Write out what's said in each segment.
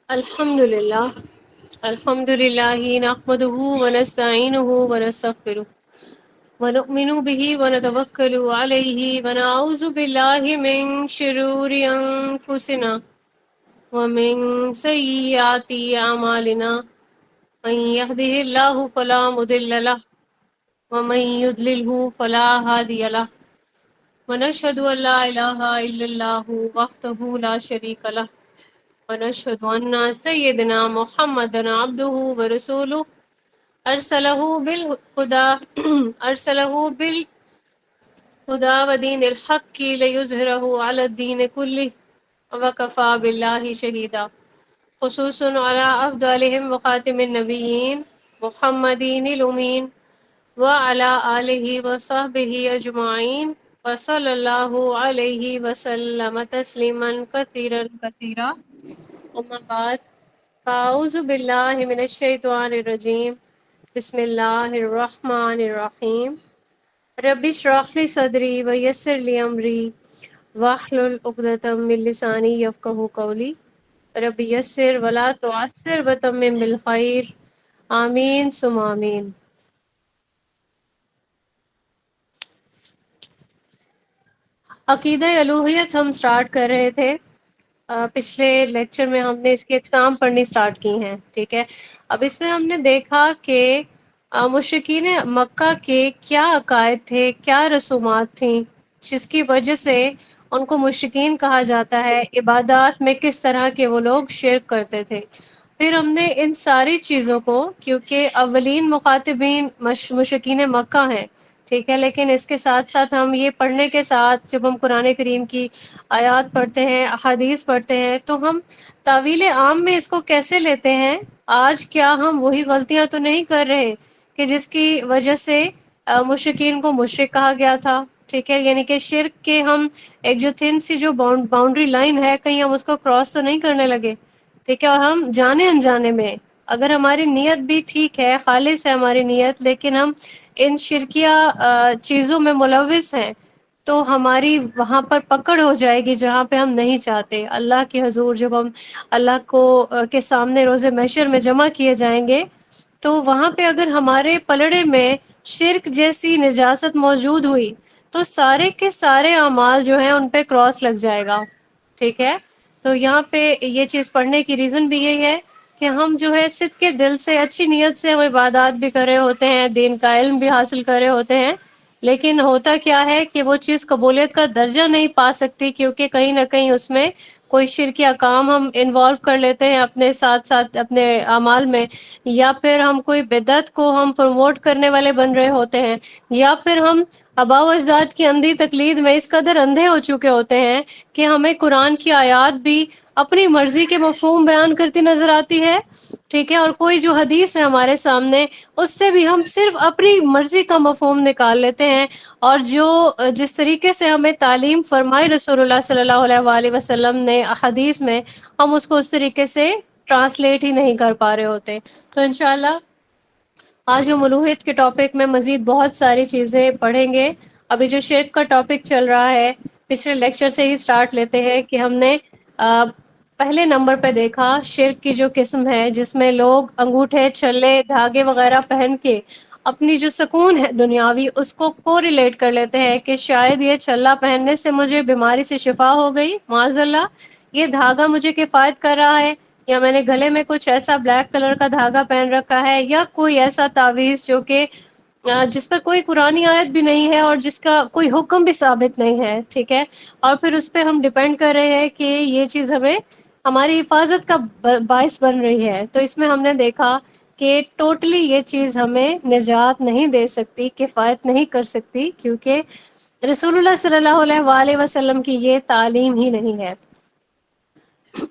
الحمد للہ نحمده ونستعینه ونستغفره ونؤمن به ونتوکل علیہ ونعوذ باللہ من شرور انفسنا ومن سیئات اعمالنا من يهده الله فلا مضل له ومن يضلله فلا هادي له ونشهد ان لا اله الا الله وحده لا شريك له ونشهد أن سيدنا محمد عبده ورسوله أرسله بالهدى ودين الحق ليظهره على الدين كله وكفى بالله شهيدا خصوص على أفضلهم وخاتم النبيين محمد الأمين وعلى آله وصحبه أجمعين وصلى الله عليه وسلم تسليما كثيرا كثيرا اما بعد فاعوذ باللہ من الشیطان الرجیم بسم اللہ الرحمن الرحیم رب اشرح لی صدری ویسر لی امری واحلل عقدۃ من لسانی یفقہوا قولی رب یسر ولا تعسر وتمم بالخیر آمین ثم آمین۔ عقیدہ الوہیت ہم سٹارٹ کر رہے تھے۔ پچھلے لیکچر میں ہم نے اس کی اقسام پڑھنی سٹارٹ کی ہیں، ٹھیک ہے۔ اب اس میں ہم نے دیکھا کہ مشرکین مکہ کے کیا عقائد تھے، کیا رسومات تھیں جس کی وجہ سے ان کو مشرکین کہا جاتا ہے، عبادات میں کس طرح کے وہ لوگ شرک کرتے تھے۔ پھر ہم نے ان ساری چیزوں کو، کیونکہ اولین مخاطبین مشرکین مکہ ہیں، ٹھیک ہے، لیکن اس کے ساتھ ساتھ ہم یہ پڑھنے کے ساتھ جب ہم قرآن کریم کی آیات پڑھتے ہیں، احادیث پڑھتے ہیں، تو ہم تعویل عام میں اس کو کیسے لیتے ہیں۔ آج کیا ہم وہی غلطیاں تو نہیں کر رہے کہ جس کی وجہ سے مشرکین کو مشرک کہا گیا تھا، ٹھیک ہے، یعنی کہ شرک کے ہم ایک جو تھن سی جو باؤنڈری لائن ہے، کہیں ہم اس کو کراس تو نہیں کرنے لگے، ٹھیک ہے۔ اور ہم جانے انجانے میں، اگر ہماری نیت بھی ٹھیک ہے، خالص ہے ہماری نیت، لیکن ہم ان شرکیہ چیزوں میں ملوث ہیں، تو ہماری وہاں پر پکڑ ہو جائے گی جہاں پہ ہم نہیں چاہتے۔ اللہ کے حضور جب ہم اللہ کو کے سامنے روز محشر میں جمع کیے جائیں گے، تو وہاں پہ اگر ہمارے پلڑے میں شرک جیسی نجاست موجود ہوئی تو سارے کے سارے اعمال جو ہیں ان پہ کراس لگ جائے گا، ٹھیک ہے۔ تو یہاں پہ یہ چیز پڑھنے کی ریزن بھی یہی ہے کہ ہم جو ہے صدق کے دل سے، اچھی نیت سے ہم عبادات بھی کر رہے ہوتے ہیں، دین کا علم بھی حاصل کر رہے ہوتے ہیں، لیکن ہوتا کیا ہے کہ وہ چیز قبولیت کا درجہ نہیں پا سکتی، کیونکہ کہیں نہ کہیں اس میں کوئی شرکیہ کام ہم انوالو کر لیتے ہیں اپنے ساتھ ساتھ اپنے اعمال میں، یا پھر ہم کوئی بدعت کو ہم پروموٹ کرنے والے بن رہے ہوتے ہیں، یا پھر ہم آباء و اجداد کی اندھی تقلید میں اس قدر اندھے ہو چکے ہوتے ہیں کہ ہمیں قرآن کی آیات بھی اپنی مرضی کے مفہوم بیان کرتی نظر آتی ہے، ٹھیک ہے، اور کوئی جو حدیث ہے ہمارے سامنے اس سے بھی ہم صرف اپنی مرضی کا مفہوم نکال لیتے ہیں، اور جو جس طریقے سے ہمیں تعلیم فرمائی رسول اللہ صلی اللہ علیہ وآلہ وسلم نے حدیث میں، ہم اس کو اس طریقے سے ٹرانسلیٹ ہی نہیں کر پا رہے ہوتے۔ تو انشاءاللہ آج ہم الوہیت کے ٹاپک میں مزید بہت ساری چیزیں پڑھیں گے۔ ابھی جو شرک کا ٹاپک چل رہا ہے، پچھلے لیکچر سے ہی سٹارٹ لیتے ہیں کہ ہم نے پہلے نمبر پہ دیکھا شرک کی جو قسم ہے، جس میں لوگ انگوٹھے، چھلے، دھاگے وغیرہ پہن کے اپنی جو سکون ہے دنیاوی، اس کو ریلیٹ کر لیتے ہیں کہ شاید یہ چھلا پہننے سے مجھے بیماری سے شفا ہو گئی، معاذ اللہ، یہ دھاگا مجھے کفایت کر رہا ہے، یا میں نے گلے میں کچھ ایسا بلیک کلر کا دھاگا پہن رکھا ہے، یا کوئی ایسا تعویذ جو کہ جس پر کوئی قرآنی آیت بھی نہیں ہے اور جس کا کوئی حکم بھی ثابت نہیں ہے، ٹھیک ہے، اور پھر اس پہ ہم ڈیپینڈ کر رہے ہیں کہ یہ چیز ہمیں ہماری حفاظت کا باعث بن رہی ہے۔ تو اس میں ہم نے دیکھا کہ ٹوٹلی یہ چیز ہمیں نجات نہیں دے سکتی، کفایت نہیں کر سکتی، کیونکہ رسول اللہ صلی اللہ علیہ وآلہ وسلم کی یہ تعلیم ہی نہیں ہے۔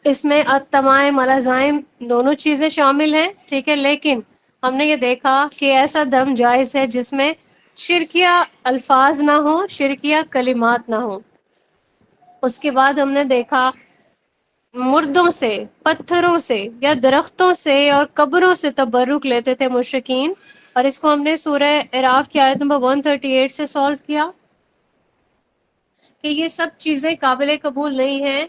اس میں التمائم العزائم دونوں چیزیں شامل ہیں، ٹھیک ہے، لیکن ہم نے یہ دیکھا کہ ایسا دم جائز ہے جس میں شرکیہ الفاظ نہ ہوں، شرکیہ کلمات نہ ہوں۔ اس کے بعد ہم نے دیکھا مردوں سے، پتھروں سے یا درختوں سے اور قبروں سے تبرک لیتے تھے مشرکین، اور اس کو ہم نے سورہ اعراف کی آیت نمبر 138 سے سولو کیا کہ یہ سب چیزیں قابل قبول نہیں ہیں،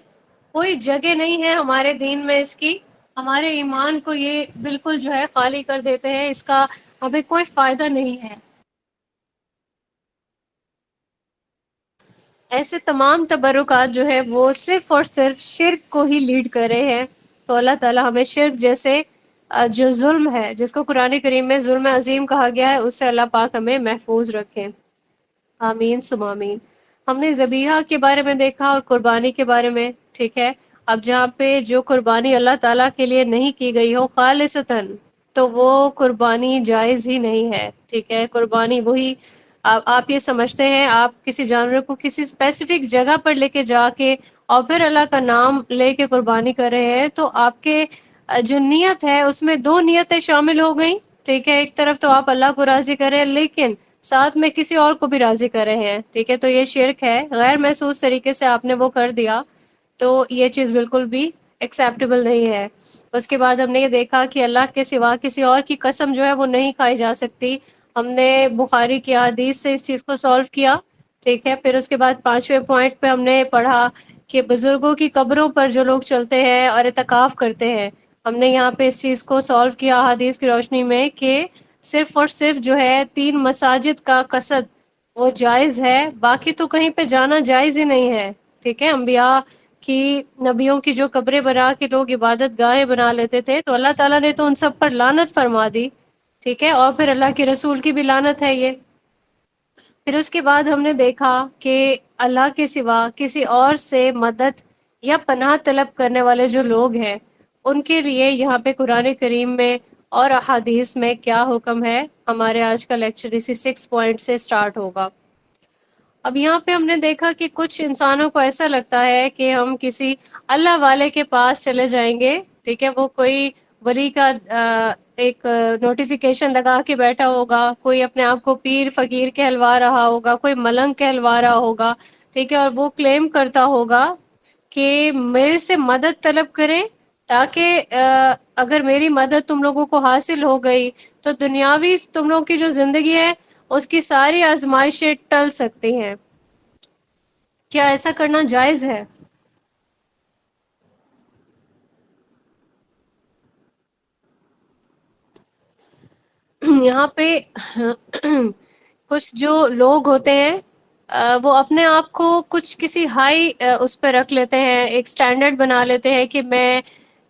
کوئی جگہ نہیں ہے ہمارے دین میں اس کی، ہمارے ایمان کو یہ بالکل جو ہے خالی کر دیتے ہیں، اس کا ہمیں کوئی فائدہ نہیں ہے۔ ایسے تمام تبرکات جو ہے وہ صرف اور صرف شرک کو ہی لیڈ کر رہے ہیں۔ تو اللہ تعالیٰ ہمیں شرک جیسے جو ظلم ہے، جس کو قرآن کریم میں ظلم عظیم کہا گیا ہے، اس سے اللہ پاک ہمیں محفوظ رکھیں۔ آمین ثم آمین۔ ہم نے ذبیحہ کے بارے میں دیکھا اور قربانی کے بارے میں، ٹھیک ہے۔ اب جہاں پہ جو قربانی اللہ تعالیٰ کے لیے نہیں کی گئی ہو خالصتاً، تو وہ قربانی جائز ہی نہیں ہے، ٹھیک ہے۔ قربانی وہی آپ یہ سمجھتے ہیں آپ کسی جانور کو کسی اسپیسیفک جگہ پر لے کے جا کے اور پھر اللہ کا نام لے کے قربانی کر رہے ہیں، تو آپ کے جو نیت ہے اس میں دو نیتیں شامل ہو گئیں، ٹھیک ہے۔ ایک طرف تو آپ اللہ کو راضی کریں، لیکن ساتھ میں کسی اور کو بھی راضی کر رہے ہیں، ٹھیک ہے۔ تو یہ شرک ہے، غیر محسوس طریقے سے آپ نے وہ کر دیا، تو یہ چیز بالکل بھی ایکسیپٹیبل نہیں ہے۔ اس کے بعد ہم نے یہ دیکھا کہ اللہ کے سوا کسی اور کی قسم جو ہے وہ نہیں کھائی جا سکتی۔ ہم نے بخاری کی حدیث سے اس چیز کو سولو کیا، ٹھیک ہے۔ پھر اس کے بعد 5ویں پوائنٹ پہ ہم نے پڑھا کہ بزرگوں کی قبروں پر جو لوگ چلتے ہیں اور اعتکاف کرتے ہیں، ہم نے یہاں پہ اس چیز کو سولو کیا حدیث کی روشنی میں کہ صرف اور صرف جو ہے 3 مساجد کا قصد وہ جائز ہے، باقی تو کہیں پہ جانا جائز ہی نہیں ہے، ٹھیک ہے۔ انبیاء کی، نبیوں کی جو قبریں بنا کے لوگ عبادت گاہیں بنا لیتے تھے، تو اللہ تعالیٰ نے تو ان سب پر لعنت فرما دی، ٹھیک ہے۔ اور پھر اللہ کے رسول کی بھی لعنت ہے یہ۔ پھر اس کے بعد ہم نے دیکھا کہ اللہ کے سوا کسی اور سے مدد یا پناہ طلب کرنے والے جو لوگ ہیں، ان کے لیے یہاں پہ قرآن کریم میں اور احادیث میں کیا حکم ہے۔ ہمارے آج کا لیکچر اسی 6 پوائنٹ سے سٹارٹ ہوگا۔ اب یہاں پہ ہم نے دیکھا کہ کچھ انسانوں کو ایسا لگتا ہے کہ ہم کسی اللہ والے کے پاس چلے جائیں گے، ٹھیک ہے۔ وہ کوئی ولی کا ایک نوٹیفیکیشن لگا کے بیٹھا ہوگا، کوئی اپنے آپ کو پیر فقیر کہلوا رہا ہوگا، کوئی ملنگ کہلوا رہا ہوگا، ٹھیک ہے۔ اور وہ کلیم کرتا ہوگا کہ میرے سے مدد طلب کریں، تاکہ اگر میری مدد تم لوگوں کو حاصل ہو گئی تو دنیاوی تم لوگوں کی جو زندگی ہے اس کی ساری آزمائشیں ٹل سکتی ہیں۔ کیا ایسا کرنا جائز ہے؟ یہاں پہ کچھ جو لوگ ہوتے ہیں وہ اپنے آپ کو کچھ کسی ہائی اس پہ رکھ لیتے ہیں، ایک سٹینڈرڈ بنا لیتے ہیں کہ میں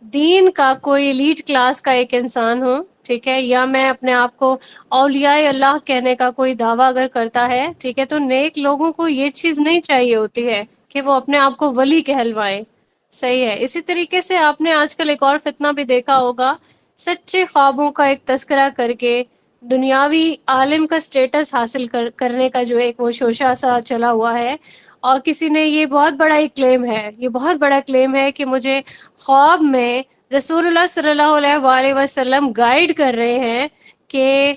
دین کا کوئی ایلیٹ کلاس کا ایک انسان ہوں، ٹھیک ہے۔ یا میں اپنے آپ کو اولیاء اللہ کہنے کا کوئی دعویٰ اگر کرتا ہے، ٹھیک ہے، تو نیک لوگوں کو یہ چیز نہیں چاہیے ہوتی ہے کہ وہ اپنے آپ کو ولی کہلوائیں، صحیح ہے۔ اسی طریقے سے آپ نے آج کل ایک اور فتنہ بھی دیکھا ہوگا، سچے خوابوں کا ایک تذکرہ کر کے دنیاوی عالم کا سٹیٹس حاصل کرنے کا جو ایک وہ شوشہ سا چلا ہوا ہے۔ اور کسی نے یہ بہت بڑا ایک کلیم ہے، یہ بہت بڑا کلیم ہے کہ مجھے خواب میں رسول اللہ صلی اللہ علیہ وآلہ وسلم گائیڈ کر رہے ہیں کہ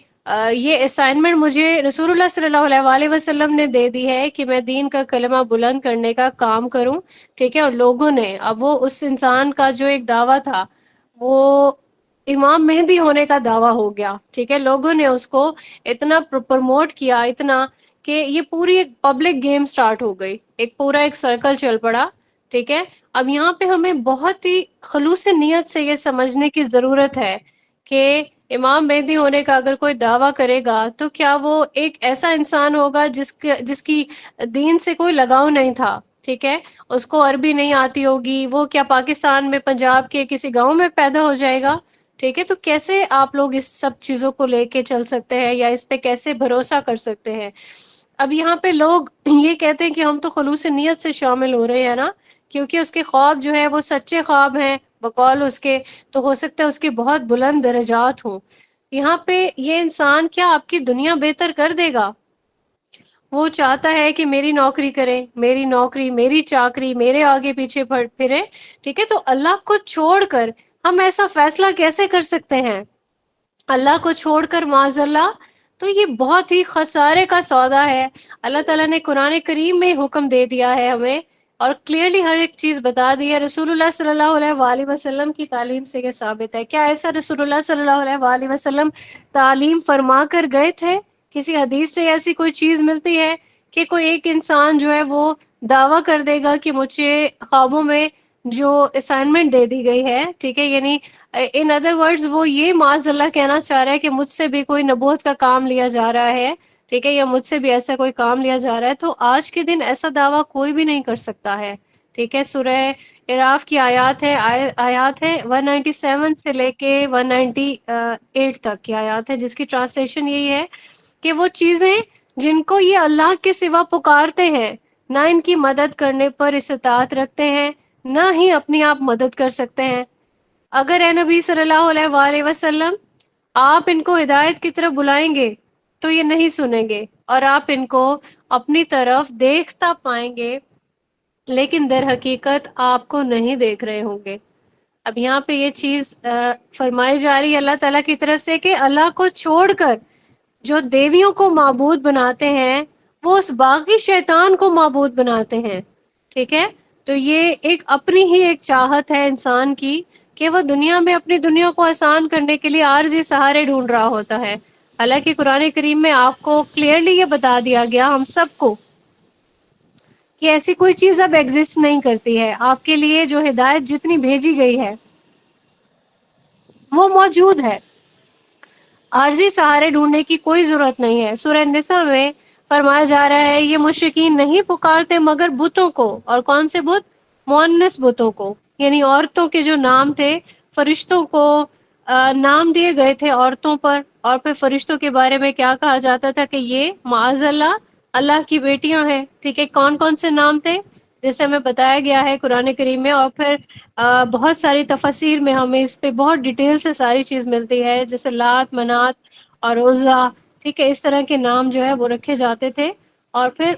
یہ اسائنمنٹ مجھے رسول اللہ صلی اللہ علیہ وآلہ وسلم نے دے دی ہے کہ میں دین کا کلمہ بلند کرنے کا کام کروں، ٹھیک ہے۔ اور لوگوں نے، اب وہ اس انسان کا جو ایک دعویٰ تھا وہ امام مہدی ہونے کا دعویٰ ہو گیا، ٹھیک ہے۔ لوگوں نے اس کو اتنا پروموٹ کیا، اتنا کہ یہ پوری ایک پبلک گیم سٹارٹ ہو گئی، ایک پورا ایک سرکل چل پڑا، ٹھیک ہے۔ اب یہاں پہ ہمیں بہت ہی خلوص نیت سے یہ سمجھنے کی ضرورت ہے کہ امام مہدی ہونے کا اگر کوئی دعویٰ کرے گا تو کیا وہ ایک ایسا انسان ہوگا جس کی دین سے کوئی لگاؤ نہیں تھا، ٹھیک ہے۔ اس کو عربی نہیں آتی ہوگی، وہ کیا پاکستان میں پنجاب کے کسی گاؤں میں پیدا ہو جائے گا، ٹھیک ہے۔ تو کیسے آپ لوگ اس سب چیزوں کو لے کے چل سکتے ہیں یا اس پہ کیسے بھروسہ کر سکتے ہیں؟ اب یہاں پہ لوگ یہ کہتے ہیں کہ ہم تو خلوص نیت سے شامل ہو رہے ہیں نا، کیونکہ اس کے خواب جو ہے وہ سچے خواب ہیں بقول اس کے، تو ہو سکتا ہے اس کی بہت بلند درجات ہوں۔ یہاں پہ یہ انسان کیا آپ کی دنیا بہتر کر دے گا؟ وہ چاہتا ہے کہ میری نوکری کرے، میری نوکری، میری چاکری، میرے آگے پیچھے پھرے، ٹھیک ہے۔ تو اللہ کو چھوڑ کر ہم ایسا فیصلہ کیسے کر سکتے ہیں؟ اللہ کو چھوڑ کر معاذ اللہ، تو یہ بہت ہی خسارے کا سودا ہے۔ اللہ تعالیٰ نے قرآن کریم میں حکم دے دیا ہے ہمیں، اور کلیئرلی ہر ایک چیز بتا دی ہے۔ رسول اللہ صلی اللہ علیہ وآلہ وسلم کی تعلیم سے یہ ثابت ہے۔ کیا ایسا رسول اللہ صلی اللہ علیہ وآلہ وسلم تعلیم فرما کر گئے تھے؟ کسی حدیث سے ایسی کوئی چیز ملتی ہے کہ کوئی ایک انسان جو ہے وہ دعویٰ کر دے گا کہ مجھے خوابوں میں جو اسائنمنٹ دے دی گئی ہے، ٹھیک ہے، یعنی ان ادر ورڈز وہ یہ معاذ اللہ کہنا چاہ رہا ہے کہ مجھ سے بھی کوئی نبوت کا کام لیا جا رہا ہے، ٹھیک ہے، یا مجھ سے بھی ایسا کوئی کام لیا جا رہا ہے، تو آج کے دن ایسا دعویٰ کوئی بھی نہیں کر سکتا ہے، ٹھیک ہے۔ سورہ اعراف کی آیات ہے 197 سے لے کے 198 تک کی آیات ہے، جس کی ٹرانسلیشن یہی ہے کہ وہ چیزیں جن کو یہ اللہ کے سوا پکارتے ہیں، نہ ان کی مدد کرنے پر استطاعت رکھتے ہیں، نہ ہی اپنی آپ مدد کر سکتے ہیں۔ اگر اے نبی صلی اللہ علیہ وآلہ وسلم آپ ان کو ہدایت کی طرف بلائیں گے تو یہ نہیں سنیں گے، اور آپ ان کو اپنی طرف دیکھتا پائیں گے لیکن در حقیقت آپ کو نہیں دیکھ رہے ہوں گے۔ اب یہاں پہ یہ چیز فرمائی جا رہی ہے اللہ تعالیٰ کی طرف سے کہ اللہ کو چھوڑ کر جو دیویوں کو معبود بناتے ہیں وہ اس باغی شیطان کو معبود بناتے ہیں، ٹھیک ہے۔ تو یہ ایک اپنی ہی ایک چاہت ہے انسان کی کہ وہ دنیا میں اپنی دنیا کو آسان کرنے کے لیے عارضی سہارے ڈھونڈ رہا ہوتا ہے، حالانکہ قرآن کریم میں آپ کو کلیئرلی یہ بتا دیا گیا ہم سب کو کہ ایسی کوئی چیز اب ایگزسٹ نہیں کرتی ہے، آپ کے لیے جو ہدایت جتنی بھیجی گئی ہے وہ موجود ہے، عارضی سہارے ڈھونڈنے کی کوئی ضرورت نہیں ہے۔ سورہ النساء میں فرمایا جا رہا ہے یہ مشرکین نہیں پکارتے مگر بتوں کو، اور کون سے بت؟ مؤنث بتوں کو، یعنی عورتوں کے جو نام تھے، فرشتوں کو نام دیے گئے تھے عورتوں پر، اور پھر فرشتوں کے بارے میں کیا کہا جاتا تھا کہ یہ معاذ اللہ اللہ کی بیٹیاں ہیں، ٹھیک ہے۔ کون کون سے نام تھے جیسے ہمیں بتایا گیا ہے قرآن کریم میں، اور پھر بہت ساری تفاسیر میں ہمیں اس پہ بہت ڈیٹیل سے ساری چیز ملتی ہے، جیسے لات، منات اور عزا، ٹھیک ہے، اس طرح کے نام جو ہے وہ رکھے جاتے تھے۔ اور پھر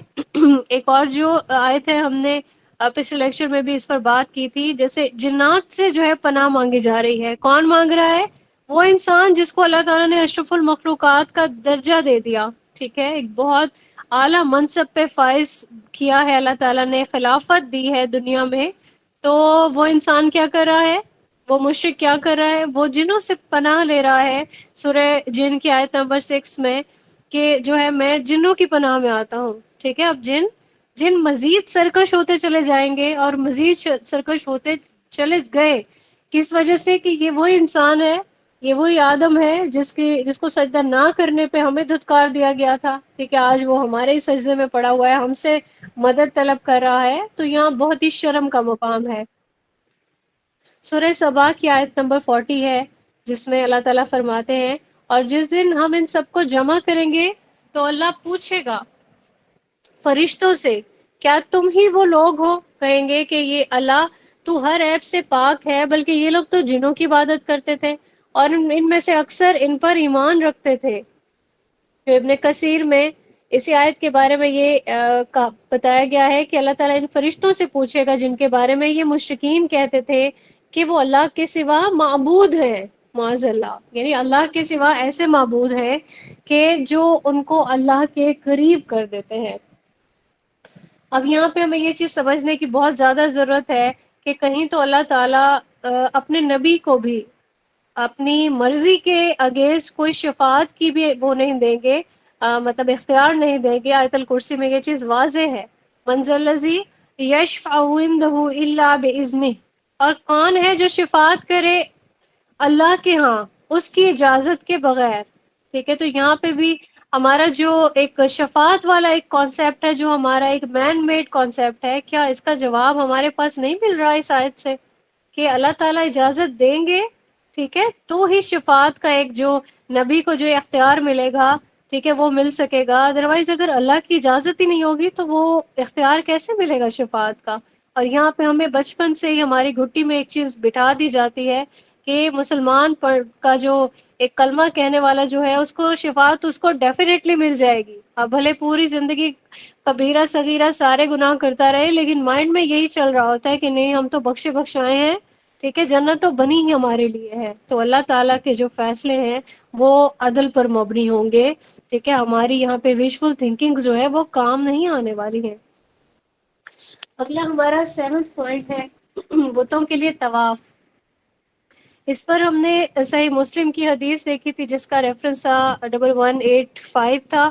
ایک اور جو آئے تھے، ہم نے پچھلے لیکچر میں بھی اس پر بات کی تھی، جیسے جنات سے جو ہے پناہ مانگی جا رہی ہے، کون مانگ رہا ہے؟ وہ انسان جس کو اللہ تعالیٰ نے اشرف المخلوقات کا درجہ دے دیا، ٹھیک ہے، ایک بہت اعلیٰ منصب پہ فائز کیا ہے اللہ تعالیٰ نے، خلافت دی ہے دنیا میں، تو وہ انسان کیا کر رہا ہے؟ وہ مشرک کیا کر رہا ہے؟ وہ جنوں سے پناہ لے رہا ہے، سورہ جن کی آیت نمبر 6 میں، کہ جو ہے میں جنوں کی پناہ میں آتا ہوں، ٹھیک ہے۔ اب جن مزید سرکش ہوتے چلے جائیں گے اور مزید سرکش ہوتے چلے گئے، کس وجہ سے؟ کہ یہ وہی انسان ہے، یہ وہی آدم ہے جس کو سجدہ نہ کرنے پہ ہمیں دھتکار دیا گیا تھا، ٹھیک ہے، آج وہ ہمارے ہی سجدے میں پڑا ہوا ہے، ہم سے مدد طلب کر رہا ہے، تو یہاں بہت ہی شرم کا مقام ہے۔ سورہ سبا کی آیت نمبر 40 ہے، جس میں اللہ تعالیٰ فرماتے ہیں اور جس دن ہم ان سب کو جمع کریں گے تو اللہ پوچھے گا فرشتوں سے کیا تم ہی وہ لوگ ہو؟ کہیں گے کہ یہ اللہ تو ہر عیب سے پاک ہے، بلکہ یہ لوگ تو جنوں کی عبادت کرتے تھے اور ان میں سے اکثر ان پر ایمان رکھتے تھے۔ جو ابن کثیر میں اسی آیت کے بارے میں یہ بتایا گیا ہے کہ اللہ تعالیٰ ان فرشتوں سے پوچھے گا جن کے بارے میں یہ مشرکین کہتے تھے کہ وہ اللہ کے سوا معبود ہیں، معاذ اللہ، یعنی اللہ کے سوا ایسے معبود ہیں کہ جو ان کو اللہ کے قریب کر دیتے ہیں۔ اب یہاں پہ ہمیں یہ چیز سمجھنے کی بہت زیادہ ضرورت ہے کہ کہیں تو اللہ تعالیٰ اپنے نبی کو بھی اپنی مرضی کے اگینسٹ کوئی شفاعت کی بھی وہ نہیں دیں گے، مطلب اختیار نہیں دیں گے۔ آیت الکرسی میں یہ چیز واضح ہے، من ذا الذی یشفع عندہ الا باذنہ، اور کون ہے جو شفاعت کرے اللہ کے ہاں اس کی اجازت کے بغیر، ٹھیک ہے۔ تو یہاں پہ بھی ہمارا جو ایک شفاعت والا ایک کانسیپٹ ہے، جو ہمارا ایک مین میڈ کانسیپٹ ہے، کیا اس کا جواب ہمارے پاس نہیں مل رہا ہے اس آیت سے کہ اللہ تعالیٰ اجازت دیں گے، ٹھیک ہے، تو ہی شفاعت کا ایک جو نبی کو جو اختیار ملے گا، ٹھیک ہے، وہ مل سکے گا، ادروائز اگر اللہ کی اجازت ہی نہیں ہوگی تو وہ اختیار کیسے ملے گا شفاعت کا؟ اور یہاں پہ ہمیں بچپن سے ہی ہماری گھٹی میں ایک چیز بٹھا دی جاتی ہے کہ مسلمان کا جو ایک کلمہ کہنے والا جو ہے اس کو شفاعت اس کو ڈیفینیٹلی مل جائے گی، اب بھلے پوری زندگی کبیرہ صغیرہ سارے گناہ کرتا رہے، لیکن مائنڈ میں یہی چل رہا ہوتا ہے کہ نہیں ہم تو بخشے بخشائے ہیں، ٹھیک ہے، جنت تو بنی ہی ہمارے لیے ہے۔ تو اللہ تعالیٰ کے جو فیصلے ہیں وہ عدل پر مبنی ہوں گے، ٹھیک ہے، ہماری یہاں پہ ویژفل تھنکنگ جو ہے وہ کام نہیں آنے والی ہے۔ اگلا ہمارا 7 پوائنٹ ہے بتوں کے لیے طواف۔ اس پر ہم نے صحیح مسلم کی حدیث دیکھی تھی جس کا ریفرنس تھا 1185 تھا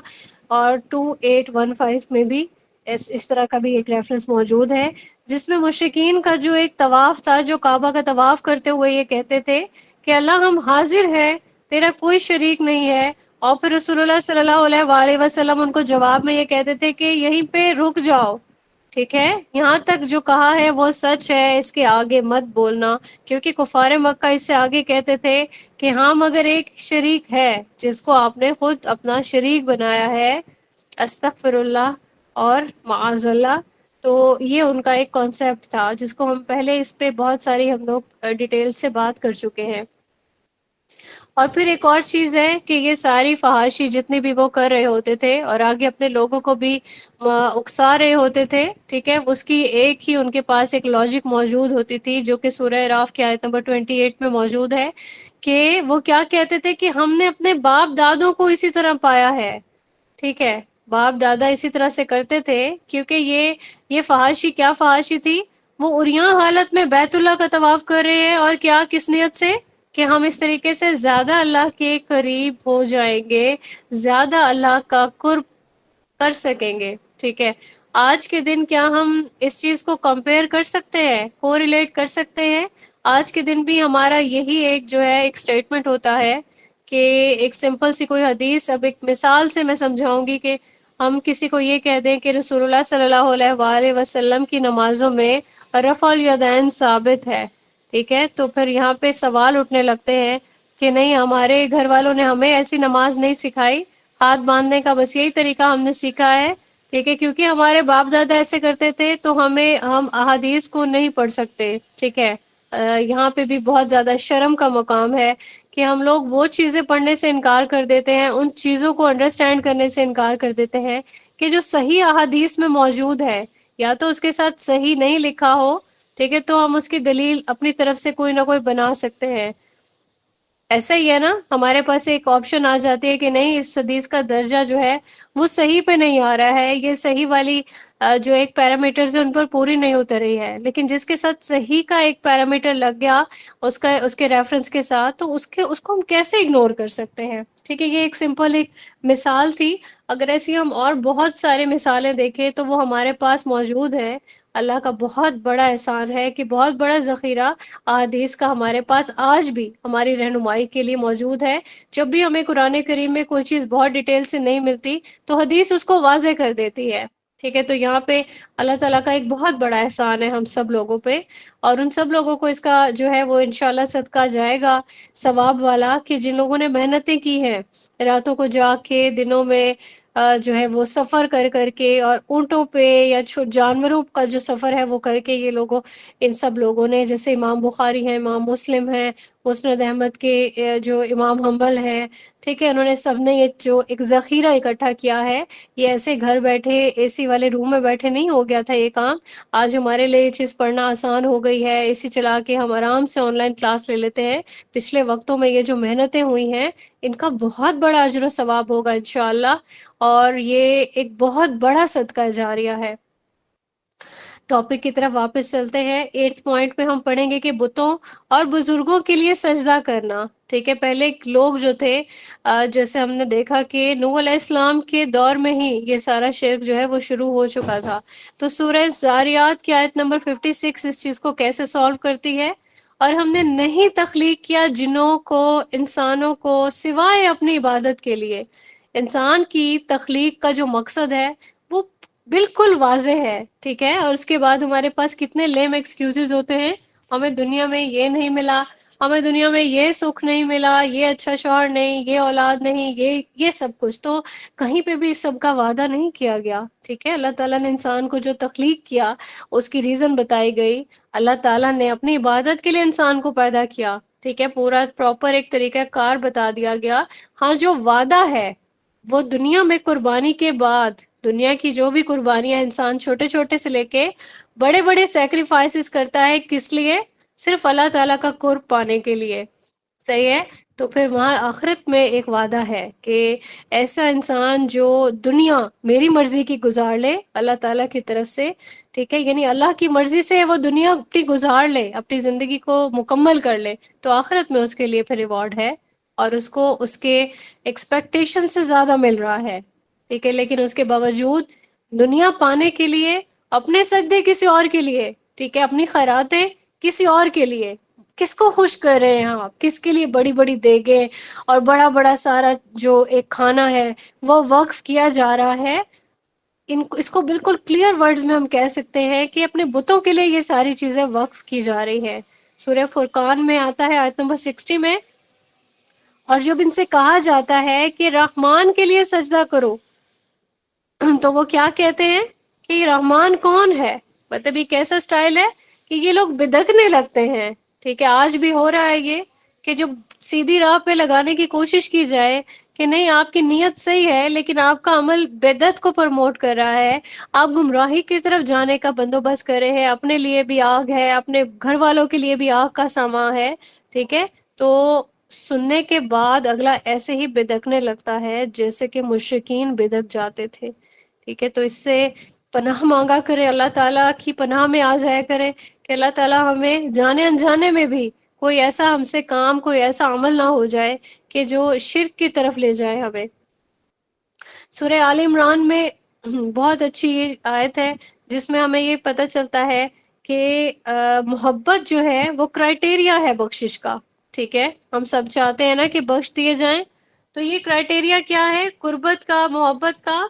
اور 2815 میں بھی، اس طرح کا بھی ایک ریفرنس موجود ہے، جس میں مشرکین کا جو ایک طواف تھا، جو کعبہ کا طواف کرتے ہوئے یہ کہتے تھے کہ اللہ ہم حاضر ہیں، تیرا کوئی شریک نہیں ہے، اور پھر رسول اللہ صلی اللہ علیہ وآلہ وسلم ان کو جواب میں یہ کہتے تھے کہ یہیں پہ رک جاؤ، ٹھیک ہے، یہاں تک جو کہا ہے وہ سچ ہے، اس کے آگے مت بولنا، کیونکہ کفار مکہ اس سے آگے کہتے تھے کہ ہاں مگر ایک شریک ہے جس کو آپ نے خود اپنا شریک بنایا ہے، استغفر اللہ اور معاذ اللہ۔ تو یہ ان کا ایک کانسیپٹ تھا جس کو ہم پہلے اس پہ بہت ساری ہم لوگ ڈیٹیل سے بات کر چکے ہیں۔ اور پھر ایک اور چیز ہے کہ یہ ساری فحاشی جتنی بھی وہ کر رہے ہوتے تھے اور آگے اپنے لوگوں کو بھی اکسا رہے ہوتے تھے، ٹھیک ہے، اس کی ایک ہی ان کے پاس ایک لاجک موجود ہوتی تھی، جو کہ سورہ اعراف کی آیت نمبر 28 میں موجود ہے، کہ وہ کیا کہتے تھے کہ ہم نے اپنے باپ دادوں کو اسی طرح پایا ہے، ٹھیک ہے، باپ دادا اسی طرح سے کرتے تھے، کیونکہ یہ فحاشی کیا فحاشی تھی، وہ عریاں حالت میں بیت اللہ کا طواف کر رہے ہیں، اور کیا کس نیت سے کہ ہم اس طریقے سے زیادہ اللہ کے قریب ہو جائیں گے، زیادہ اللہ کا قرب کر سکیں گے، ٹھیک ہے۔ آج کے دن کیا ہم اس چیز کو کمپیئر کر سکتے ہیں، کو ریلیٹ کر سکتے ہیں؟ آج کے دن بھی ہمارا یہی ایک جو ہے ایک سٹیٹمنٹ ہوتا ہے کہ ایک سمپل سی کوئی حدیث، اب ایک مثال سے میں سمجھاؤں گی، کہ ہم کسی کو یہ کہہ دیں کہ رسول اللہ صلی اللہ علیہ وآلہ وسلم کی نمازوں میں رفع الیدین ثابت ہے، ٹھیک ہے، تو پھر یہاں پہ سوال اٹھنے لگتے ہیں کہ نہیں، ہمارے گھر والوں نے ہمیں ایسی نماز نہیں سکھائی، ہاتھ باندھنے کا بس یہی طریقہ ہم نے سیکھا ہے، ٹھیک ہے، کیونکہ ہمارے باپ دادا ایسے کرتے تھے تو ہم احادیث کو نہیں پڑھ سکتے، ٹھیک ہے۔ یہاں پہ بھی بہت زیادہ شرم کا مقام ہے کہ ہم لوگ وہ چیزیں پڑھنے سے انکار کر دیتے ہیں، ان چیزوں کو انڈرسٹینڈ کرنے سے انکار کر دیتے ہیں کہ جو صحیح احادیث میں موجود ہے، یا تو اس کے ساتھ صحیح نہیں لکھا ہو، ٹھیک ہے، تو ہم اس کی دلیل اپنی طرف سے کوئی نہ کوئی بنا سکتے ہیں۔ ایسا ہی ہے نا، ہمارے پاس ایک آپشن آ جاتی ہے کہ نہیں، اس حدیث کا درجہ جو ہے وہ صحیح پہ نہیں آ رہا ہے، یہ صحیح والی جو ایک پیرامیٹرز ہے ان پر پوری نہیں اتر رہی ہے، لیکن جس کے ساتھ صحیح کا ایک پیرامیٹر لگ گیا اس کے ریفرنس کے ساتھ، تو اس کو ہم کیسے اگنور کر سکتے ہیں، ٹھیک ہے۔ یہ ایک سمپل ایک مثال تھی، اگر ایسی ہم اور بہت سارے مثالیں دیکھیں تو وہ ہمارے پاس موجود ہیں۔ اللہ کا بہت بڑا احسان ہے کہ بہت بڑا ذخیرہ احادیث کا ہمارے پاس آج بھی ہماری رہنمائی کے لیے موجود ہے۔ جب بھی ہمیں قرآن کریم میں کوئی چیز بہت ڈیٹیل سے نہیں ملتی تو حدیث اس کو واضح کر دیتی ہے، ٹھیک ہے۔ تو یہاں پہ اللہ تعالیٰ کا ایک بہت بڑا احسان ہے ہم سب لوگوں پہ، اور ان سب لوگوں کو اس کا جو ہے وہ انشاءاللہ صدقہ جائے گا ثواب والا، کہ جن لوگوں نے محنتیں کی ہیں، راتوں کو جاگ کے، دنوں میں جو ہے وہ سفر کر کر کے، اور اونٹوں پہ یا جانوروں کا جو سفر ہے وہ کر کے، یہ لوگوں، ان سب لوگوں نے، جیسے امام بخاری ہیں، امام مسلم ہیں، مسند احمد کے جو امام حنبل ہیں، ٹھیک ہے، انہوں نے سب نے یہ جو ایک ذخیرہ اکٹھا کیا ہے، یہ ایسے گھر بیٹھے اے سی والے روم میں بیٹھے نہیں ہو گیا تھا یہ کام۔ آج ہمارے لیے یہ چیز پڑھنا آسان ہو گئی ہے، اے سی چلا کے ہم آرام سے آن لائن کلاس لے لیتے ہیں۔ پچھلے وقتوں میں یہ جو محنتیں ہوئی ہیں، ان کا بہت بڑا اجر و ثواب ہوگا انشاءاللہ، اور یہ ایک بہت بڑا صدقہ جاریہ ہے۔ ٹاپک کی طرف واپس چلتے ہیں، 8 پوائنٹ پہ ہم پڑھیں گے کہ بتوں اور بزرگوں کے لیے سجدہ کرنا، ٹھیک ہے۔ پہلے لوگ جو تھے، جیسے ہم نے دیکھا کہ نوح علیہ السلام کے دور میں ہی یہ سارا شرک جو ہے وہ شروع ہو چکا تھا۔ تو سورہ زاریات کی آیت نمبر 56 اس چیز کو کیسے سولو کرتی ہے؟ اور ہم نے نہیں تخلیق کیا جنوں کو، انسانوں کو، سوائے اپنی عبادت کے لیے۔ انسان کی تخلیق کا جو مقصد ہے وہ بالکل واضح ہے، ٹھیک ہے، اور اس کے بعد ہمارے پاس کتنے لیم ایکسکیوزز ہوتے ہیں، ہمیں دنیا میں یہ نہیں ملا، ہمیں دنیا میں یہ سکھ نہیں ملا، یہ اچھا شوہر نہیں، یہ اولاد نہیں، یہ سب کچھ، تو کہیں پہ بھی اس سب کا وعدہ نہیں کیا گیا، ٹھیک ہے۔ اللہ تعالیٰ نے انسان کو جو تخلیق کیا اس کی ریزن بتائی گئی، اللہ تعالیٰ نے اپنی عبادت کے لیے انسان کو پیدا کیا، ٹھیک ہے، پورا پراپر ایک طریقہ کار بتا دیا گیا۔ ہاں، جو وعدہ ہے وہ دنیا میں قربانی کے بعد، دنیا کی جو بھی قربانیاں انسان چھوٹے چھوٹے سے لے کے بڑے بڑے سیکریفائسز کرتا ہے، کس لیے؟ صرف اللہ تعالیٰ کا قرب پانے کے لیے، صحیح ہے۔ تو پھر وہاں آخرت میں ایک وعدہ ہے کہ ایسا انسان جو دنیا میری مرضی کی گزار لے اللہ تعالیٰ کی طرف سے، ٹھیک ہے، یعنی اللہ کی مرضی سے وہ دنیا اپنی گزار لے، اپنی زندگی کو مکمل کر لے، تو آخرت میں اس کے لیے پھر ریوارڈ ہے، اور اس کو اس کے ایکسپیکٹیشن سے زیادہ مل رہا ہے، ٹھیک ہے۔ لیکن اس کے باوجود دنیا پانے کے لیے اپنے سجدے کسی اور کے لیے، ٹھیک ہے، اپنی خیراتیں کسی اور کے لیے، کس کو خوش کر رہے ہیں آپ؟ کس کے لیے بڑی بڑی دیگیں اور بڑا بڑا سارا جو ایک کھانا ہے وہ وقف کیا جا رہا ہے؟ اس کو بالکل کلیئر ورڈز میں ہم کہہ سکتے ہیں کہ اپنے بتوں کے لیے یہ ساری چیزیں وقف کی جا رہی ہیں۔ سورہ فرقان میں آتا ہے آیت نمبر 60 میں، اور جب ان سے کہا جاتا ہے کہ رحمان کے لیے سجدہ کرو، تو وہ کیا کہتے ہیں کہ یہ رحمان کون ہے؟ مطلب یہ کیسا سٹائل ہے کہ یہ لوگ بدکنے لگتے ہیں، ٹھیک ہے۔ آج بھی ہو رہا ہے یہ کہ جو سیدھی راہ پہ لگانے کی کوشش کی جائے کہ نہیں آپ کی نیت صحیح ہے لیکن آپ کا عمل بدعت کو پروموٹ کر رہا ہے، آپ گمراہی کی طرف جانے کا بندوبست کر رہے ہیں، اپنے لیے بھی آگ ہے، اپنے گھر والوں کے لیے بھی آگ کا سامان ہے، ٹھیک ہے، تو سننے کے بعد اگلا ایسے ہی بدکنے لگتا ہے جیسے کہ مشرکین بدک جاتے تھے، ٹھیک ہے۔ تو اس سے پناہ مانگا کرے، اللہ تعالیٰ کی پناہ میں آ جایا کرے کہ اللہ تعالیٰ ہمیں جانے انجانے میں بھی کوئی ایسا ہم سے کام، کوئی ایسا عمل نہ ہو جائے کہ جو شرک کی طرف لے جائے ہمیں۔ سورہ آل عمران میں بہت اچھی آیت ہے جس میں ہمیں یہ پتہ چلتا ہے کہ محبت جو ہے وہ کرائٹیریا ہے بخشش کا، ٹھیک ہے۔ ہم سب چاہتے ہیں نا کہ بخش دیے جائیں، تو یہ کرائٹیریا کیا ہے قربت کا، محبت کا؟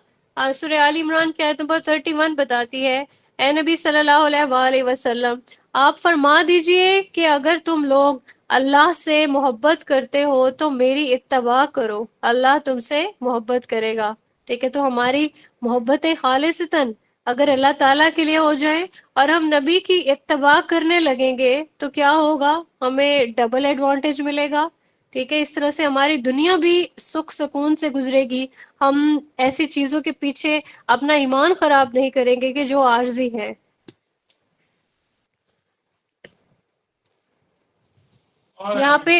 سورہ آل عمران کی آیت نمبر 31 بتاتی ہے، اے نبی صلی اللہ علیہ وآلہ وسلم آپ فرما دیجئے کہ اگر تم لوگ اللہ سے محبت کرتے ہو تو میری اتباع کرو، اللہ تم سے محبت کرے گا، ٹھیک ہے۔ تو ہماری محبت خالصتاً اگر اللہ تعالیٰ کے لیے ہو جائے اور ہم نبی کی اتباع کرنے لگیں گے تو کیا ہوگا؟ ہمیں ڈبل ایڈوانٹیج ملے گا، ٹھیک ہے۔ اس طرح سے ہماری دنیا بھی سکھ سکون سے گزرے گی، ہم ایسی چیزوں کے پیچھے اپنا ایمان خراب نہیں کریں گے کہ جو عارضی ہے۔ یہاں پہ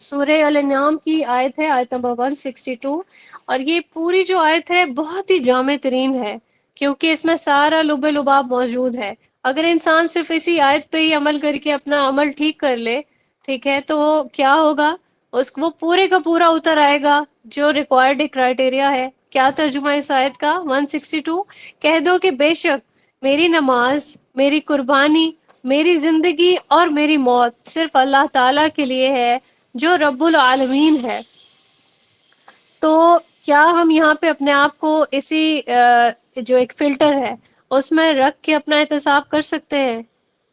سورہ الانعام کی آیت ہے، آیت نمبر 162، اور یہ پوری جو آیت ہے بہت ہی جامع ترین ہے کیونکہ اس میں سارا لب لباب موجود ہے۔ اگر انسان صرف اسی آیت پہ ہی عمل کر کے اپنا عمل ٹھیک کر لے، ٹھیک ہے، تو کیا ہوگا؟ وہ پورے کا پورا اتر آئے گا جو ریکوائرڈ کرائٹیریا ہے۔ کیا ترجمہ اس آیت کا؟ 162، کہہ دو کہ بے شک میری نماز، میری قربانی، میری زندگی اور میری موت صرف اللہ تعالیٰ کے لیے ہے جو رب العالمین ہے۔ تو کیا ہم یہاں پہ اپنے آپ کو اسی جو ایک فلٹر ہے اس میں رکھ کے اپنا احتساب کر سکتے ہیں؟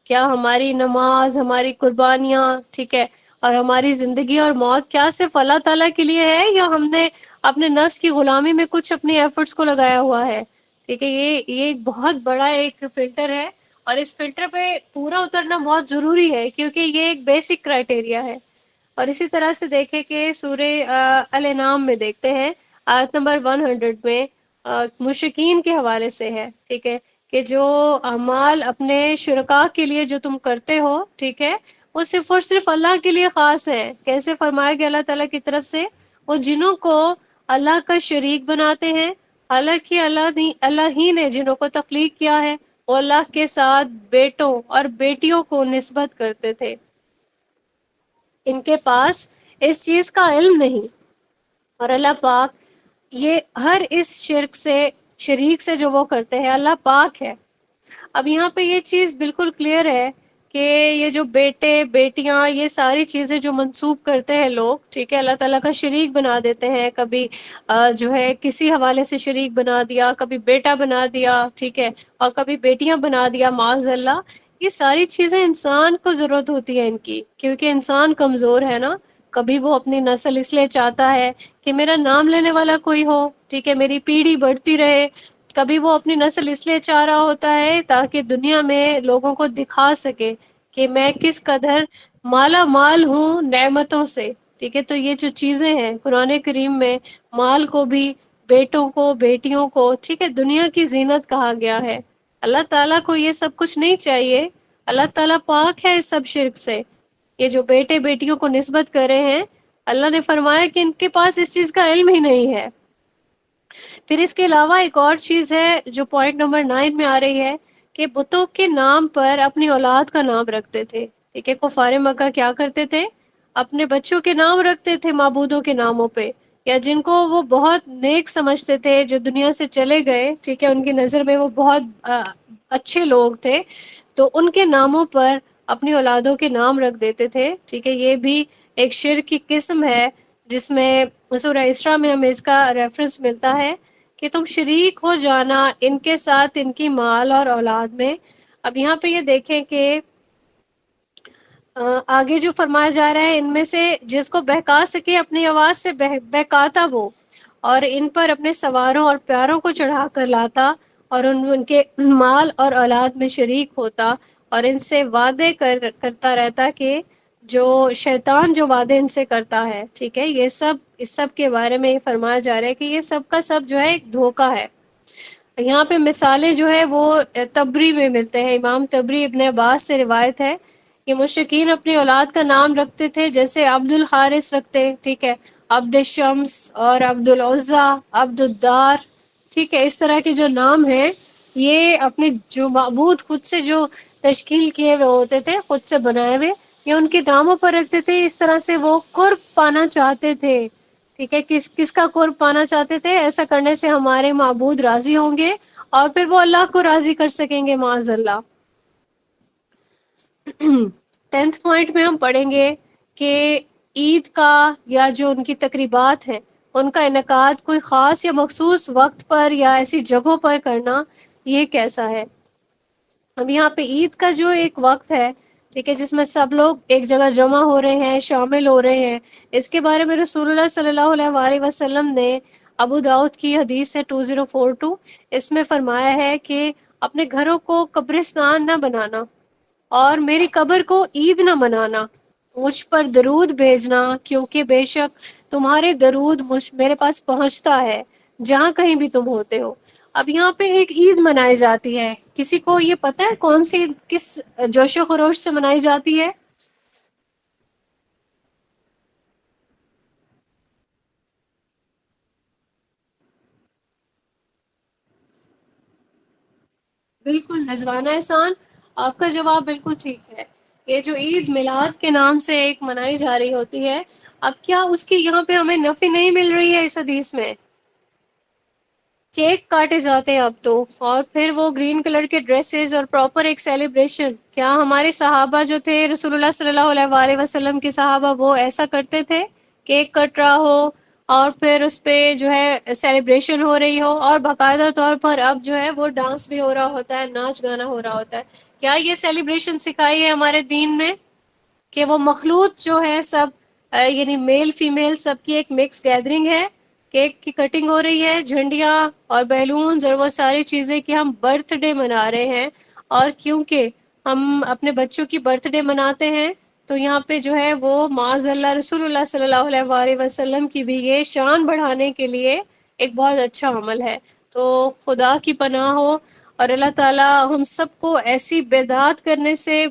کیا ہماری نماز، ہماری قربانیاں، ٹھیک ہے، اور ہماری زندگی اور موت کیا صرف اللہ تعالیٰ کے لیے ہے یا ہم نے اپنے نفس کی غلامی میں کچھ اپنی ایفرٹس کو لگایا ہوا ہے؟ ٹھیک ہے، یہ ایک بہت بڑا ایک فلٹر ہے اور اس فلٹر پہ پورا اترنا بہت ضروری ہے کیونکہ یہ ایک بیسک کرائٹیریا ہے۔ اور اسی طرح سے دیکھیں کہ سورہ الانعام میں دیکھتے ہیں آیت نمبر 100 میں مشرکین کے حوالے سے ہے، ٹھیک ہے، کہ جو اعمال اپنے شرکاء کے لیے جو تم کرتے ہو، ٹھیک ہے، وہ صرف اور صرف اللہ کے لیے خاص ہے۔ کیسے فرمایا گیا اللہ تعالیٰ کی طرف سے؟ وہ جنہوں کو اللہ کا شریک بناتے ہیں، حالانکہ اللہ ہی نے جنہوں کو تخلیق کیا ہے، وہ اللہ کے ساتھ بیٹوں اور بیٹیوں کو نسبت کرتے تھے، ان کے پاس اس چیز کا علم نہیں، اور اللہ پاک یہ ہر اس شرک سے، شریک سے جو وہ کرتے ہیں، اللہ پاک ہے۔ اب یہاں پہ یہ چیز بالکل کلیئر ہے کہ یہ جو بیٹے بیٹیاں، یہ ساری چیزیں جو منسوب کرتے ہیں لوگ، ٹھیک ہے، اللہ تعالیٰ کا شریک بنا دیتے ہیں، کبھی جو ہے کسی حوالے سے شریک بنا دیا، کبھی بیٹا بنا دیا، ٹھیک ہے، اور کبھی بیٹیاں بنا دیا، معاذ اللہ۔ یہ ساری چیزیں انسان کو ضرورت ہوتی ہے ان کی، کیونکہ انسان کمزور ہے نا۔ کبھی وہ اپنی نسل اس لیے چاہتا ہے کہ میرا نام لینے والا کوئی ہو، ٹھیک ہے، میری پیڑھی بڑھتی رہے۔ کبھی وہ اپنی نسل اس لیے چاہ رہا ہوتا ہے تاکہ دنیا میں لوگوں کو دکھا سکے کہ میں کس قدر مالا مال ہوں نعمتوں سے، ٹھیک ہے۔ تو یہ جو چیزیں ہیں قرآن کریم میں مال کو بھی، بیٹوں کو، بیٹیوں کو، ٹھیک ہے، دنیا کی زینت کہا گیا ہے۔ اللہ تعالیٰ کو یہ سب کچھ نہیں چاہیے، اللہ تعالیٰ پاک ہے اس سب شرک سے۔ یہ جو بیٹے بیٹیوں کو نسبت کر رہے ہیں، اللہ نے فرمایا کہ ان کے پاس اس چیز کا علم ہی نہیں ہے۔ پھر اس کے علاوہ ایک اور چیز ہے جو پوائنٹ نمبر 9 میں آ رہی ہے کہ بتوں کے نام پر اپنی اولاد کا نام رکھتے تھے، ٹھیک ہے۔ کفار مکہ کیا کرتے تھے؟ اپنے بچوں کے نام رکھتے تھے معبودوں کے ناموں پہ، یا جن کو وہ بہت نیک سمجھتے تھے، جو دنیا سے چلے گئے، ٹھیک ہے، ان کی نظر میں وہ بہت اچھے لوگ تھے، تو ان کے ناموں پر اپنی اولادوں کے نام رکھ دیتے تھے، ٹھیک ہے۔ یہ بھی ایک شرک کی قسم ہے، جس میں سورہ اسراء میں ہمیں اس کا ریفرنس ملتا ہے کہ تم شریک ہو جانا ان کے ساتھ ان کی مال اور اولاد میں۔ اب یہاں پہ یہ دیکھیں کہ آگے جو فرمایا جا رہا ہے، ان میں سے جس کو بہکا سکے اپنی آواز سے بہکاتا وہ، اور ان پر اپنے سواروں اور پیاروں کو چڑھا کر لاتا، اور ان کے مال اور اولاد میں شریک ہوتا، اور ان سے وعدے کرتا رہتا کہ جو شیطان جو وعدے ان سے کرتا ہے، ٹھیک ہے، یہ سب اس سب کے بارے میں یہ فرمایا جا رہا ہے کہ یہ سب کا سب جو ہے ایک دھوکہ ہے۔ یہاں پہ مثالیں جو ہے وہ تبری میں ملتے ہیں، امام تبری ابن عباس سے روایت ہے کہ مشرکین اپنی اولاد کا نام رکھتے تھے، جیسے عبد الحارث رکھتے، ٹھیک ہے، عبد الشمس اور عبد العزا، عبد الدار، ٹھیک ہے، اس طرح کے جو نام ہیں یہ اپنے جو معبود خود سے جو تشکیل کیے ہوئے ہوتے تھے، خود سے بنائے ہوئے، یہ ان کے ناموں پر رکھتے تھے، اس طرح سے وہ قرب پانا چاہتے تھے، ٹھیک ہے، کس کا قرب پانا چاہتے تھے؟ ایسا کرنے سے ہمارے معبود راضی ہوں گے اور پھر وہ اللہ کو راضی کر سکیں گے، معاذ اللہ۔ 10th پوائنٹ میں ہم پڑھیں گے کہ عید کا یا جو ان کی تقریبات ہیں ان کا انعقاد کوئی خاص یا مخصوص وقت پر یا ایسی جگہوں پر کرنا، یہ کیسا ہے۔ اب یہاں پہ عید کا جو ایک وقت ہے، ٹھیک ہے، جس میں سب لوگ ایک جگہ جمع ہو رہے ہیں، شامل ہو رہے ہیں، اس کے بارے میں رسول اللہ صلی اللہ علیہ وآلہ وسلم نے ابو داؤد کی حدیث ہے 2042، اس میں فرمایا ہے کہ اپنے گھروں کو قبرستان نہ بنانا، اور میری قبر کو عید نہ منانا، مجھ پر درود بھیجنا، کیونکہ بے شک تمہارے درود میرے پاس پہنچتا ہے جہاں کہیں بھی تم ہوتے ہو۔ اب یہاں پہ ایک عید منائی جاتی ہے، کسی کو یہ پتہ ہے کون سی عید کس جوش و خروش سے منائی جاتی ہے؟ بالکل رضوانہ احسان، آپ کا جواب بالکل ٹھیک ہے۔ یہ جو عید میلاد کے نام سے ایک منائی جا رہی ہوتی ہے، اب کیا اس کی یہاں پہ ہمیں نفی نہیں مل رہی ہے اس حدیث میں؟ کیک کاٹے جاتے ہیں اب تو، اور پھر وہ گرین کلر کے ڈریسز اور پراپر ایک سیلیبریشن، کیا ہمارے صحابہ جو تھے رسول اللہ صلی اللہ علیہ وآلہ وسلم کے صحابہ وہ ایسا کرتے تھے؟ کیک کٹ رہا ہو اور پھر اس پہ جو ہے سیلیبریشن ہو رہی ہو، اور باقاعدہ طور پر اب جو ہے وہ ڈانس بھی ہو رہا ہوتا ہے، ناچ گانا ہو رہا ہوتا ہے، کیا یہ سیلیبریشن سکھائی ہے ہمارے دین میں؟ کہ وہ مخلوط جو ہے سب یعنی میل فیمیل سب کی ایک مکس گیدرنگ ہے، کیک کی کٹنگ ہو رہی ہے، جھنڈیاں اور بیلونز اور وہ ساری چیزیں کہ ہم برتھ ڈے منا رہے ہیں، اور کیونکہ ہم اپنے بچوں کی برتھ ڈے مناتے ہیں تو یہاں پہ جو ہے وہ معاذ اللہ رسول اللہ صلی اللہ علیہ وآلہ وسلم کی بھی یہ شان بڑھانے کے لیے ایک بہت اچھا عمل ہے۔ تو خدا کی پناہ ہو، اور اللہ تعالی ہم سب کو ایسی بدعات کرنے سے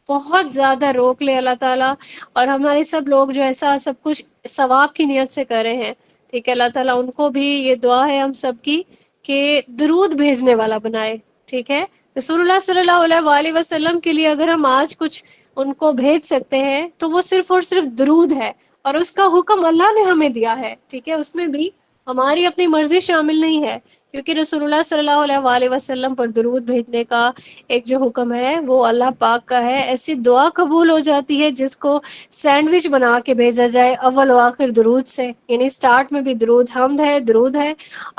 بہت زیادہ روک لے اللہ تعالیٰ، اور ہمارے سب لوگ جو ایسا سب کچھ ثواب کی نیت سے کر رہے ہیں، ٹھیک ہے، اللہ تعالیٰ ان کو بھی یہ دعا ہے ہم سب کی کہ درود بھیجنے والا بنائے، ٹھیک ہے۔ رسول اللہ صلی اللہ علیہ وآلہ وسلم کے لیے اگر ہم آج کچھ ان کو بھیج سکتے ہیں تو وہ صرف اور صرف درود ہے، اور اس کا حکم اللہ نے ہمیں دیا ہے، ٹھیک ہے، اس میں بھی ہماری اپنی مرضی شامل نہیں ہے، کیونکہ رسول اللہ صلی اللہ علیہ وآلہ وسلم پر درود بھیجنے کا ایک جو حکم ہے وہ اللہ پاک کا ہے۔ ایسی دعا قبول ہو جاتی ہے جس کو سینڈوچ بنا کے بھیجا جائے اول و آخر درود سے، یعنی سٹارٹ میں بھی درود حمد ہے، درود ہے،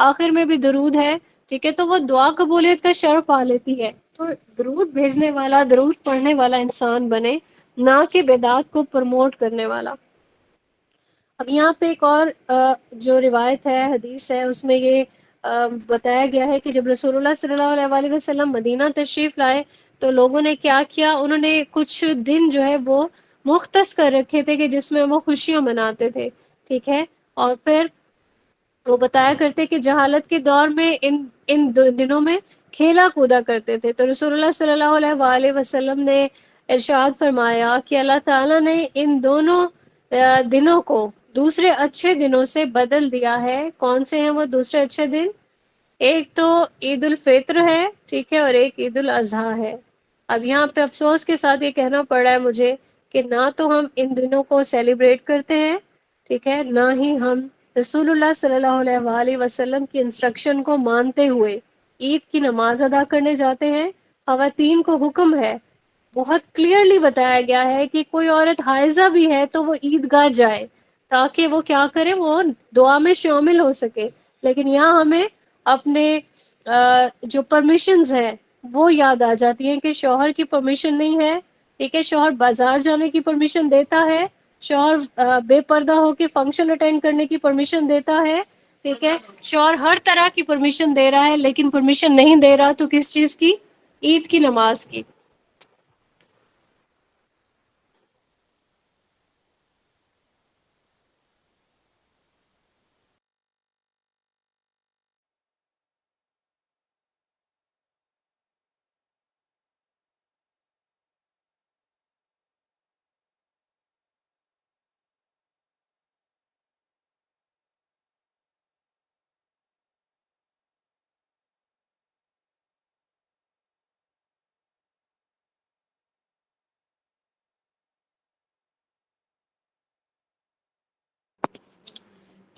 آخر میں بھی درود ہے، ٹھیک ہے، تو وہ دعا قبولیت کا شرف پا لیتی ہے۔ تو درود بھیجنے والا، درود پڑھنے والا انسان بنے، نہ کہ بدعات کو پروموٹ کرنے والا۔ اب یہاں پہ ایک اور جو روایت ہے، حدیث ہے، اس میں یہ بتایا گیا ہے کہ جب رسول اللہ صلی اللہ علیہ وآلہ وسلم مدینہ تشریف لائے تو لوگوں نے کیا کیا، انہوں نے کچھ دن جو ہے وہ مختص کر رکھے تھے کہ جس میں وہ خوشیاں مناتے تھے، ٹھیک ہے، اور پھر وہ بتایا کرتے کہ جہالت کے دور میں ان دنوں میں کھیلا کودا کرتے تھے، تو رسول اللہ صلی اللہ علیہ وآلہ وسلم نے ارشاد فرمایا کہ اللہ تعالیٰ نے ان دونوں دنوں کو دوسرے اچھے دنوں سے بدل دیا ہے۔ کون سے ہیں وہ دوسرے اچھے دن؟ ایک تو عید الفطر ہے، ٹھیک ہے، اور ایک عید الاضحیٰ ہے۔ اب یہاں پہ افسوس کے ساتھ یہ کہنا پڑ رہا ہے مجھے کہ نہ تو ہم ان دنوں کو سیلیبریٹ کرتے ہیں، ٹھیک ہے، نہ ہی ہم رسول اللہ صلی اللہ علیہ وآلہ وسلم کی انسٹرکشن کو مانتے ہوئے عید کی نماز ادا کرنے جاتے ہیں۔ خواتین کو حکم ہے، بہت کلیئرلی بتایا گیا ہے کہ کوئی عورت حائضہ بھی ہے تو وہ عید گاہ جائے تاکہ وہ کیا کرے، وہ دعا میں شامل ہو سکے۔ لیکن یہاں ہمیں اپنے جو پرمیشنز ہیں وہ یاد آ جاتی ہیں کہ شوہر کی پرمیشن نہیں ہے، ٹھیک ہے، شوہر بازار جانے کی پرمیشن دیتا ہے، شوہر بے پردہ ہو کے فنکشن اٹینڈ کرنے کی پرمیشن دیتا ہے، ٹھیک ہے، شوہر ہر طرح کی پرمیشن دے رہا ہے، لیکن پرمیشن نہیں دے رہا تو کس چیز کی؟ عید کی نماز کی۔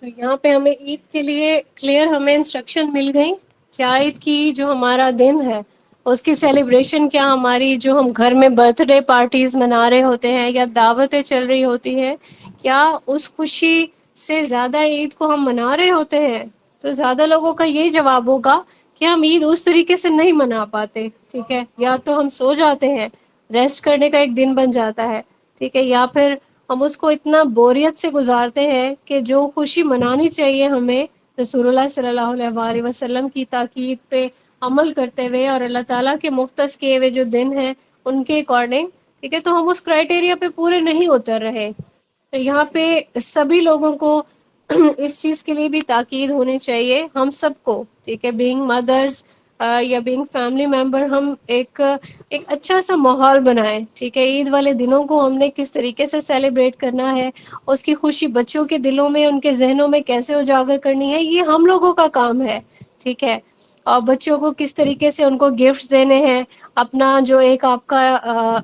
تو یہاں پہ ہمیں عید کے لیے کلیئر ہمیں انسٹرکشن مل گئی کیا عید کی جو ہمارا دن ہے اس کی سیلیبریشن کیا، ہماری جو ہم گھر میں برتھ ڈے پارٹیز منا رہے ہوتے ہیں یا دعوتیں چل رہی ہوتی ہیں، کیا اس خوشی سے زیادہ عید کو ہم منا رہے ہوتے ہیں؟ تو زیادہ لوگوں کا یہی جواب ہوگا کہ ہم عید اس طریقے سے نہیں منا پاتے، ٹھیک ہے، یا تو ہم سو جاتے ہیں، ریسٹ کرنے کا ایک دن بن جاتا ہے، ٹھیک ہے، یا پھر ہم اس کو اتنا بوریت سے گزارتے ہیں کہ جو خوشی منانی چاہیے ہمیں رسول اللہ صلی اللہ علیہ وآلہ وسلم کی تاکید پہ عمل کرتے ہوئے اور اللہ تعالیٰ کے مختص کیے ہوئے جو دن ہیں ان کے اکارڈنگ، ٹھیک ہے، تو ہم اس کرائٹیریا پہ پورے نہیں اتر رہے۔ تو یہاں پہ سبھی لوگوں کو اس چیز کے لیے بھی تاکید ہونی چاہیے، ہم سب کو، ٹھیک ہے، بینگ مدرس یا بینگ فیملی ممبر، ہم ایک اچھا سا ماحول بنائیں، ٹھیک ہے، عید والے دنوں کو ہم نے کس طریقے سے سیلیبریٹ کرنا ہے، اس کی خوشی بچوں کے دلوں میں، ان کے ذہنوں میں کیسے اجاگر کرنی ہے، یہ ہم لوگوں کا کام ہے، ٹھیک ہے، اور بچوں کو کس طریقے سے ان کو گفٹس دینے ہیں، اپنا جو ایک آپ کا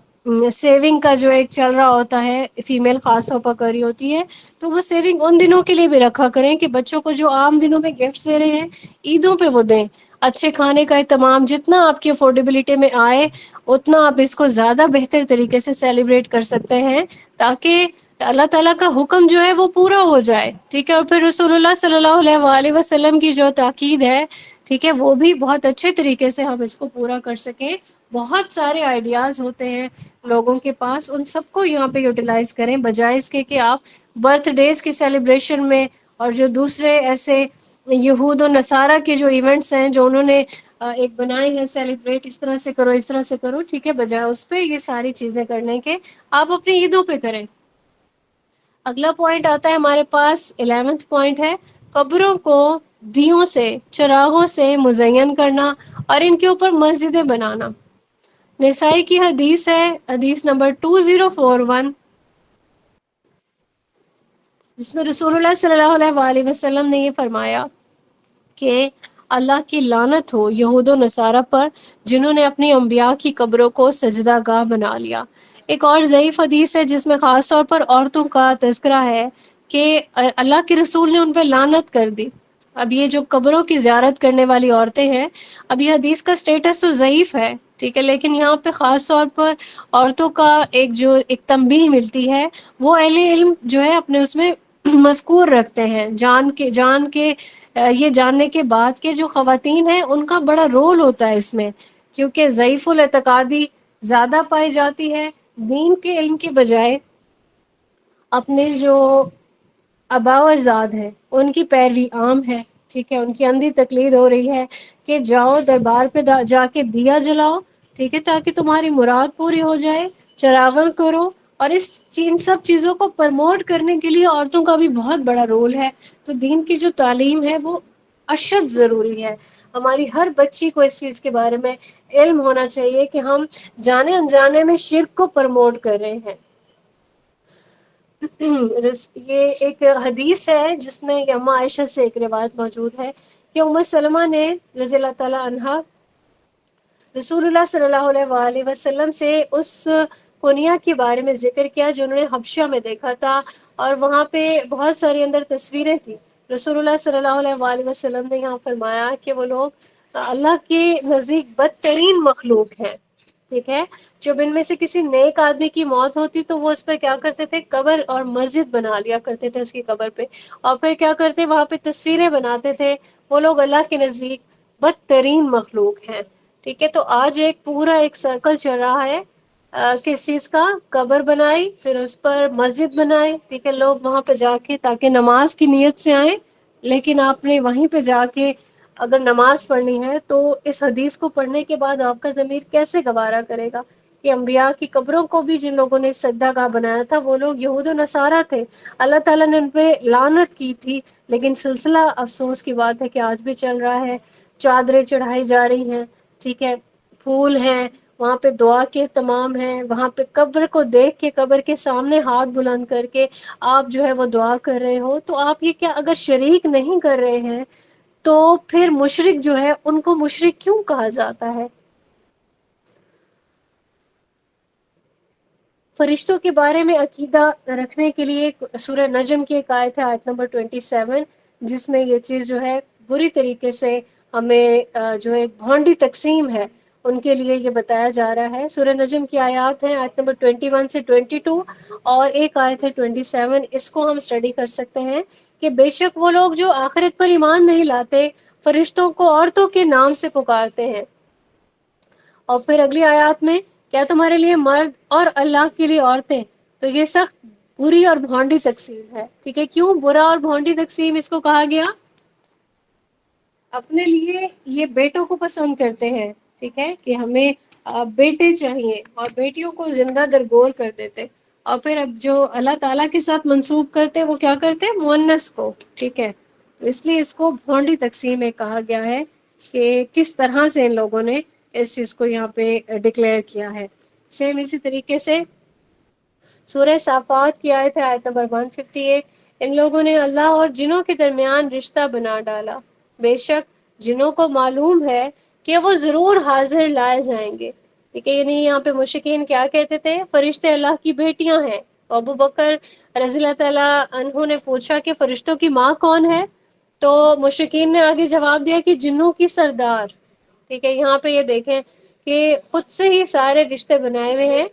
سیونگ کا جو ایک چل رہا ہوتا ہے، فیمیل خاص طور پر کری ہوتی ہے، تو وہ سیونگ ان دنوں کے لیے بھی رکھا کریں کہ بچوں کو جو عام دنوں میں گفٹس دے رہے ہیں عیدوں پہ وہ دیں، اچھے کھانے کا اہتمام جتنا آپ کی افورڈیبلٹی میں آئے اتنا آپ اس کو زیادہ بہتر طریقے سے سیلیبریٹ کر سکتے ہیں تاکہ اللہ تعالیٰ کا حکم جو ہے وہ پورا ہو جائے، ٹھیک ہے، اور پھر رسول اللہ صلی اللہ علیہ وآلہ وسلم کی جو تاکید ہے، ٹھیک ہے، وہ بھی بہت اچھے طریقے سے ہم اس کو پورا کر سکیں۔ بہت سارے آئیڈیاز ہوتے ہیں لوگوں کے پاس، ان سب کو یہاں پہ یوٹیلائز کریں بجائے اس کے کہ آپ برتھ ڈیز کی سیلیبریشن میں اور جو دوسرے ایسے یہود و نصارہ کے جو ایونٹس ہیں جو انہوں نے ایک بنائی ہے سیلیبریٹ، اس طرح سے کرو، اس طرح سے کرو، ٹھیک ہے، بجائے اس پہ یہ ساری چیزیں کرنے کے آپ اپنی عیدوں پہ کریں۔ اگلا پوائنٹ آتا ہے ہمارے پاس، 11واں پوائنٹ ہے قبروں کو دیوں سے، چراغوں سے مزین کرنا اور ان کے اوپر مسجدیں بنانا۔ نسائی کی حدیث ہے، حدیث نمبر 2041، جس میں رسول اللہ صلی اللہ علیہ وآلہ وسلم نے یہ فرمایا کہ اللہ کی لعنت ہو یہود و نصارہ پر جنہوں نے اپنی انبیاء کی قبروں کو سجدہ گاہ بنا لیا۔ ایک اور ضعیف حدیث ہے جس میں خاص طور پر عورتوں کا تذکرہ ہے کہ اللہ کے رسول نے ان پہ لعنت کر دی۔ اب یہ جو قبروں کی زیارت کرنے والی عورتیں ہیں، اب یہ حدیث کا سٹیٹس تو ضعیف ہے، ٹھیک ہے، لیکن یہاں پہ خاص طور پر عورتوں کا ایک تنبیہ ملتی ہے، وہ اہل علم جو ہے اپنے اس میں مذکور رکھتے ہیں، جان کے یہ جاننے کے بعد کہ جو خواتین ہیں ان کا بڑا رول ہوتا ہے اس میں، کیونکہ ضعیف الاعتقادی زیادہ پائی جاتی ہے، دین کے علم کے بجائے اپنے جو آباء و اجداد ہیں ان کی پیروی عام ہے، ٹھیک ہے، ان کی اندھی تقلید ہو رہی ہے کہ جاؤ دربار پہ جا کے دیا جلاؤ، ٹھیک ہے، تاکہ تمہاری مراد پوری ہو جائے، چراغاں کرو، اور ان سب چیزوں کو پرموٹ کرنے کے لیے عورتوں کا بھی بہت بڑا رول ہے۔ تو دین کی جو تعلیم ہے وہ اشد ضروری ہے، ہماری ہر بچی کو اس چیز کے بارے میں علم ہونا چاہیے کہ ہم جانے انجانے میں شرک کو پرموٹ کر رہے ہیں۔ یہ ایک حدیث ہے جس میں اما عائشہ سے ایک روایت موجود ہے کہ ام سلمہ نے رضی اللہ تعالی عنہا رسول اللہ صلی اللہ علیہ وآلہ وسلم سے اس کنیا کے بارے میں ذکر کیا جو انہوں نے حبشہ میں دیکھا تھا، اور وہاں پہ بہت ساری اندر تصویریں تھیں، رسول اللہ صلی اللہ علیہ وآلہ وسلم نے یہاں فرمایا کہ وہ لوگ اللہ کے نزدیک بدترین مخلوق ہیں، ٹھیک ہے؟ جب ان میں سے کسی نیک آدمی کی موت ہوتی تو وہ اس پہ کیا کرتے تھے، قبر اور مسجد بنا لیا کرتے تھے اس کی قبر پہ، اور پھر کیا کرتے وہاں پہ تصویریں بناتے تھے. وہ لوگ اللہ کے نزدیک بدترین مخلوق ہیں. ٹھیک ہے، تو آج ایک پورا ایک سرکل چل رہا ہے کس چیز کا، قبر بنائی، پھر اس پر مسجد بنائی. ٹھیک ہے، لوگ وہاں پہ جا کے تاکہ نماز کی نیت سے آئیں، لیکن آپ نے وہیں پہ جا کے اگر نماز پڑھنی ہے تو اس حدیث کو پڑھنے کے بعد آپ کا ضمیر کیسے گوارا کرے گا کہ انبیاء کی قبروں کو بھی جن لوگوں نے سجدہ گاہ بنایا تھا وہ لوگ یہود و نصارہ تھے. اللہ تعالیٰ نے ان پہ لعنت کی تھی، لیکن سلسلہ افسوس کی بات ہے کہ آج بھی چل رہا ہے. چادریں چڑھائی جا رہی ہیں، ٹھیک ہے، پھول ہیں، وہاں پہ دعا کے تمام ہیں، وہاں پہ قبر کو دیکھ کے قبر کے سامنے ہاتھ بلند کر کے آپ جو ہے وہ دعا کر رہے ہو. تو آپ یہ کیا اگر شریک نہیں کر رہے ہیں تو پھر مشرک جو ہے ان کو مشرک کیوں کہا جاتا ہے؟ فرشتوں کے بارے میں عقیدہ رکھنے کے لیے سورہ نجم کی ایک آیت ہے، آیت نمبر 27، جس میں یہ چیز جو ہے بری طریقے سے ہمیں جو ایک بھونڈی تقسیم ہے ان کے لیے یہ بتایا جا رہا ہے. سورہ نجم کی آیات ہیں آیت نمبر 21 سے 22، اور ایک آیت ہے 27. اس کو ہم اسٹڈی کر سکتے ہیں کہ بے شک وہ لوگ جو آخرت پر ایمان نہیں لاتے فرشتوں کو عورتوں کے نام سے پکارتے ہیں. اور پھر اگلی آیات میں، کیا تمہارے لیے مرد اور اللہ کے لیے عورتیں؟ تو یہ سخت بری اور بھونڈی تقسیم ہے. ٹھیک ہے، کیوں برا اور بھونڈی تقسیم اس کو کہا گیا؟ اپنے لیے یہ بیٹوں کو پسند کرتے ہیں، ٹھیک ہے، کہ ہمیں بیٹے چاہیے، اور بیٹیوں کو زندہ درگور کر دیتے. اور پھر اب جو اللہ تعالیٰ کے ساتھ منسوب کرتے وہ کیا کرتے، مؤنث کو. ٹھیک ہے، تو اس لیے اس کو بھونڈی تقسیم میں کہا گیا ہے کہ کس طرح سے ان لوگوں نے اس چیز کو یہاں پہ ڈکلیئر کیا ہے. سیم اسی طریقے سے سورہ صافات کی آیت ہے، آیت نمبر 158، ان لوگوں نے اللہ اور جنوں کے درمیان رشتہ بنا ڈالا، بے شک جنوں کو معلوم ہے کہ وہ ضرور حاضر لائے جائیں گے. ٹھیک ہے، یعنی یہاں پہ مشرکین کیا کہتے تھے، فرشتے اللہ کی بیٹیاں ہیں. ابو بکر رضی اللہ تعالیٰ عنہ نے پوچھا کہ فرشتوں کی ماں کون ہے، تو مشرکین نے آگے جواب دیا کہ جنوں کی سردار. ٹھیک ہے، یہاں پہ یہ دیکھیں کہ خود سے ہی سارے رشتے بنائے ہوئے ہیں.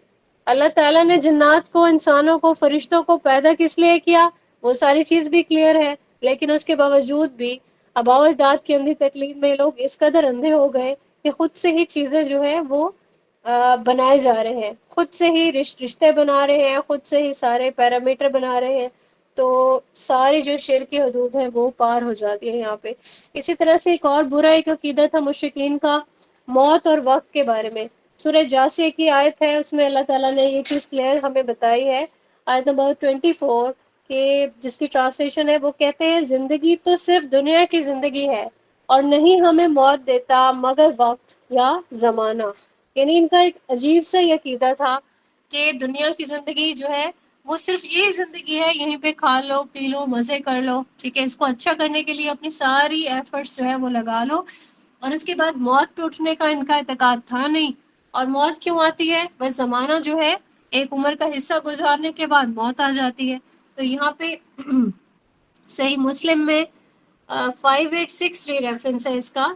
اللہ تعالیٰ نے جنات کو، انسانوں کو، فرشتوں کو پیدا کس لیے کیا، وہ ساری چیز بھی کلیئر ہے. لیکن اس کے باوجود بھی آباء و اجداد کی اندھی تقلید میں لوگ اس قدر اندھے ہو گئے کہ خود سے ہی چیزیں جو ہیں وہ بنائے جا رہے ہیں، خود سے ہی رشتے بنا رہے ہیں، خود سے ہی سارے پیرامیٹر بنا رہے ہیں. تو ساری جو شرک کی حدود ہے وہ پار ہو جاتی ہے یہاں پہ. اسی طرح سے ایک اور برا ایک عقیدہ تھا مشرکین کا موت اور وقت کے بارے میں. سورہ جاسیہ کی آیت ہے، اس میں اللہ تعالیٰ نے یہ چیز کلیئر ہمیں بتائی ہے، آیت نمبر 24، کہ جس کی ٹرانسلیشن ہے وہ کہتے ہیں زندگی تو صرف دنیا کی زندگی ہے اور نہیں ہمیں موت دیتا مگر وقت یا زمانہ. یعنی ان کا ایک عجیب سا یہ عقیدہ تھا کہ دنیا کی زندگی جو ہے وہ صرف یہ زندگی ہے، یہیں پہ کھا لو پی لو مزے کر لو. ٹھیک ہے، اس کو اچھا کرنے کے لیے اپنی ساری ایفرٹس جو ہے وہ لگا لو، اور اس کے بعد موت پہ اٹھنے کا ان کا اعتقاد تھا نہیں. اور موت کیوں آتی ہے، بس زمانہ جو ہے ایک عمر کا حصہ گزارنے کے بعد موت آ جاتی ہے. تو یہاں پہ صحیح مسلم میں 586 ریفرنس ہے اس کا،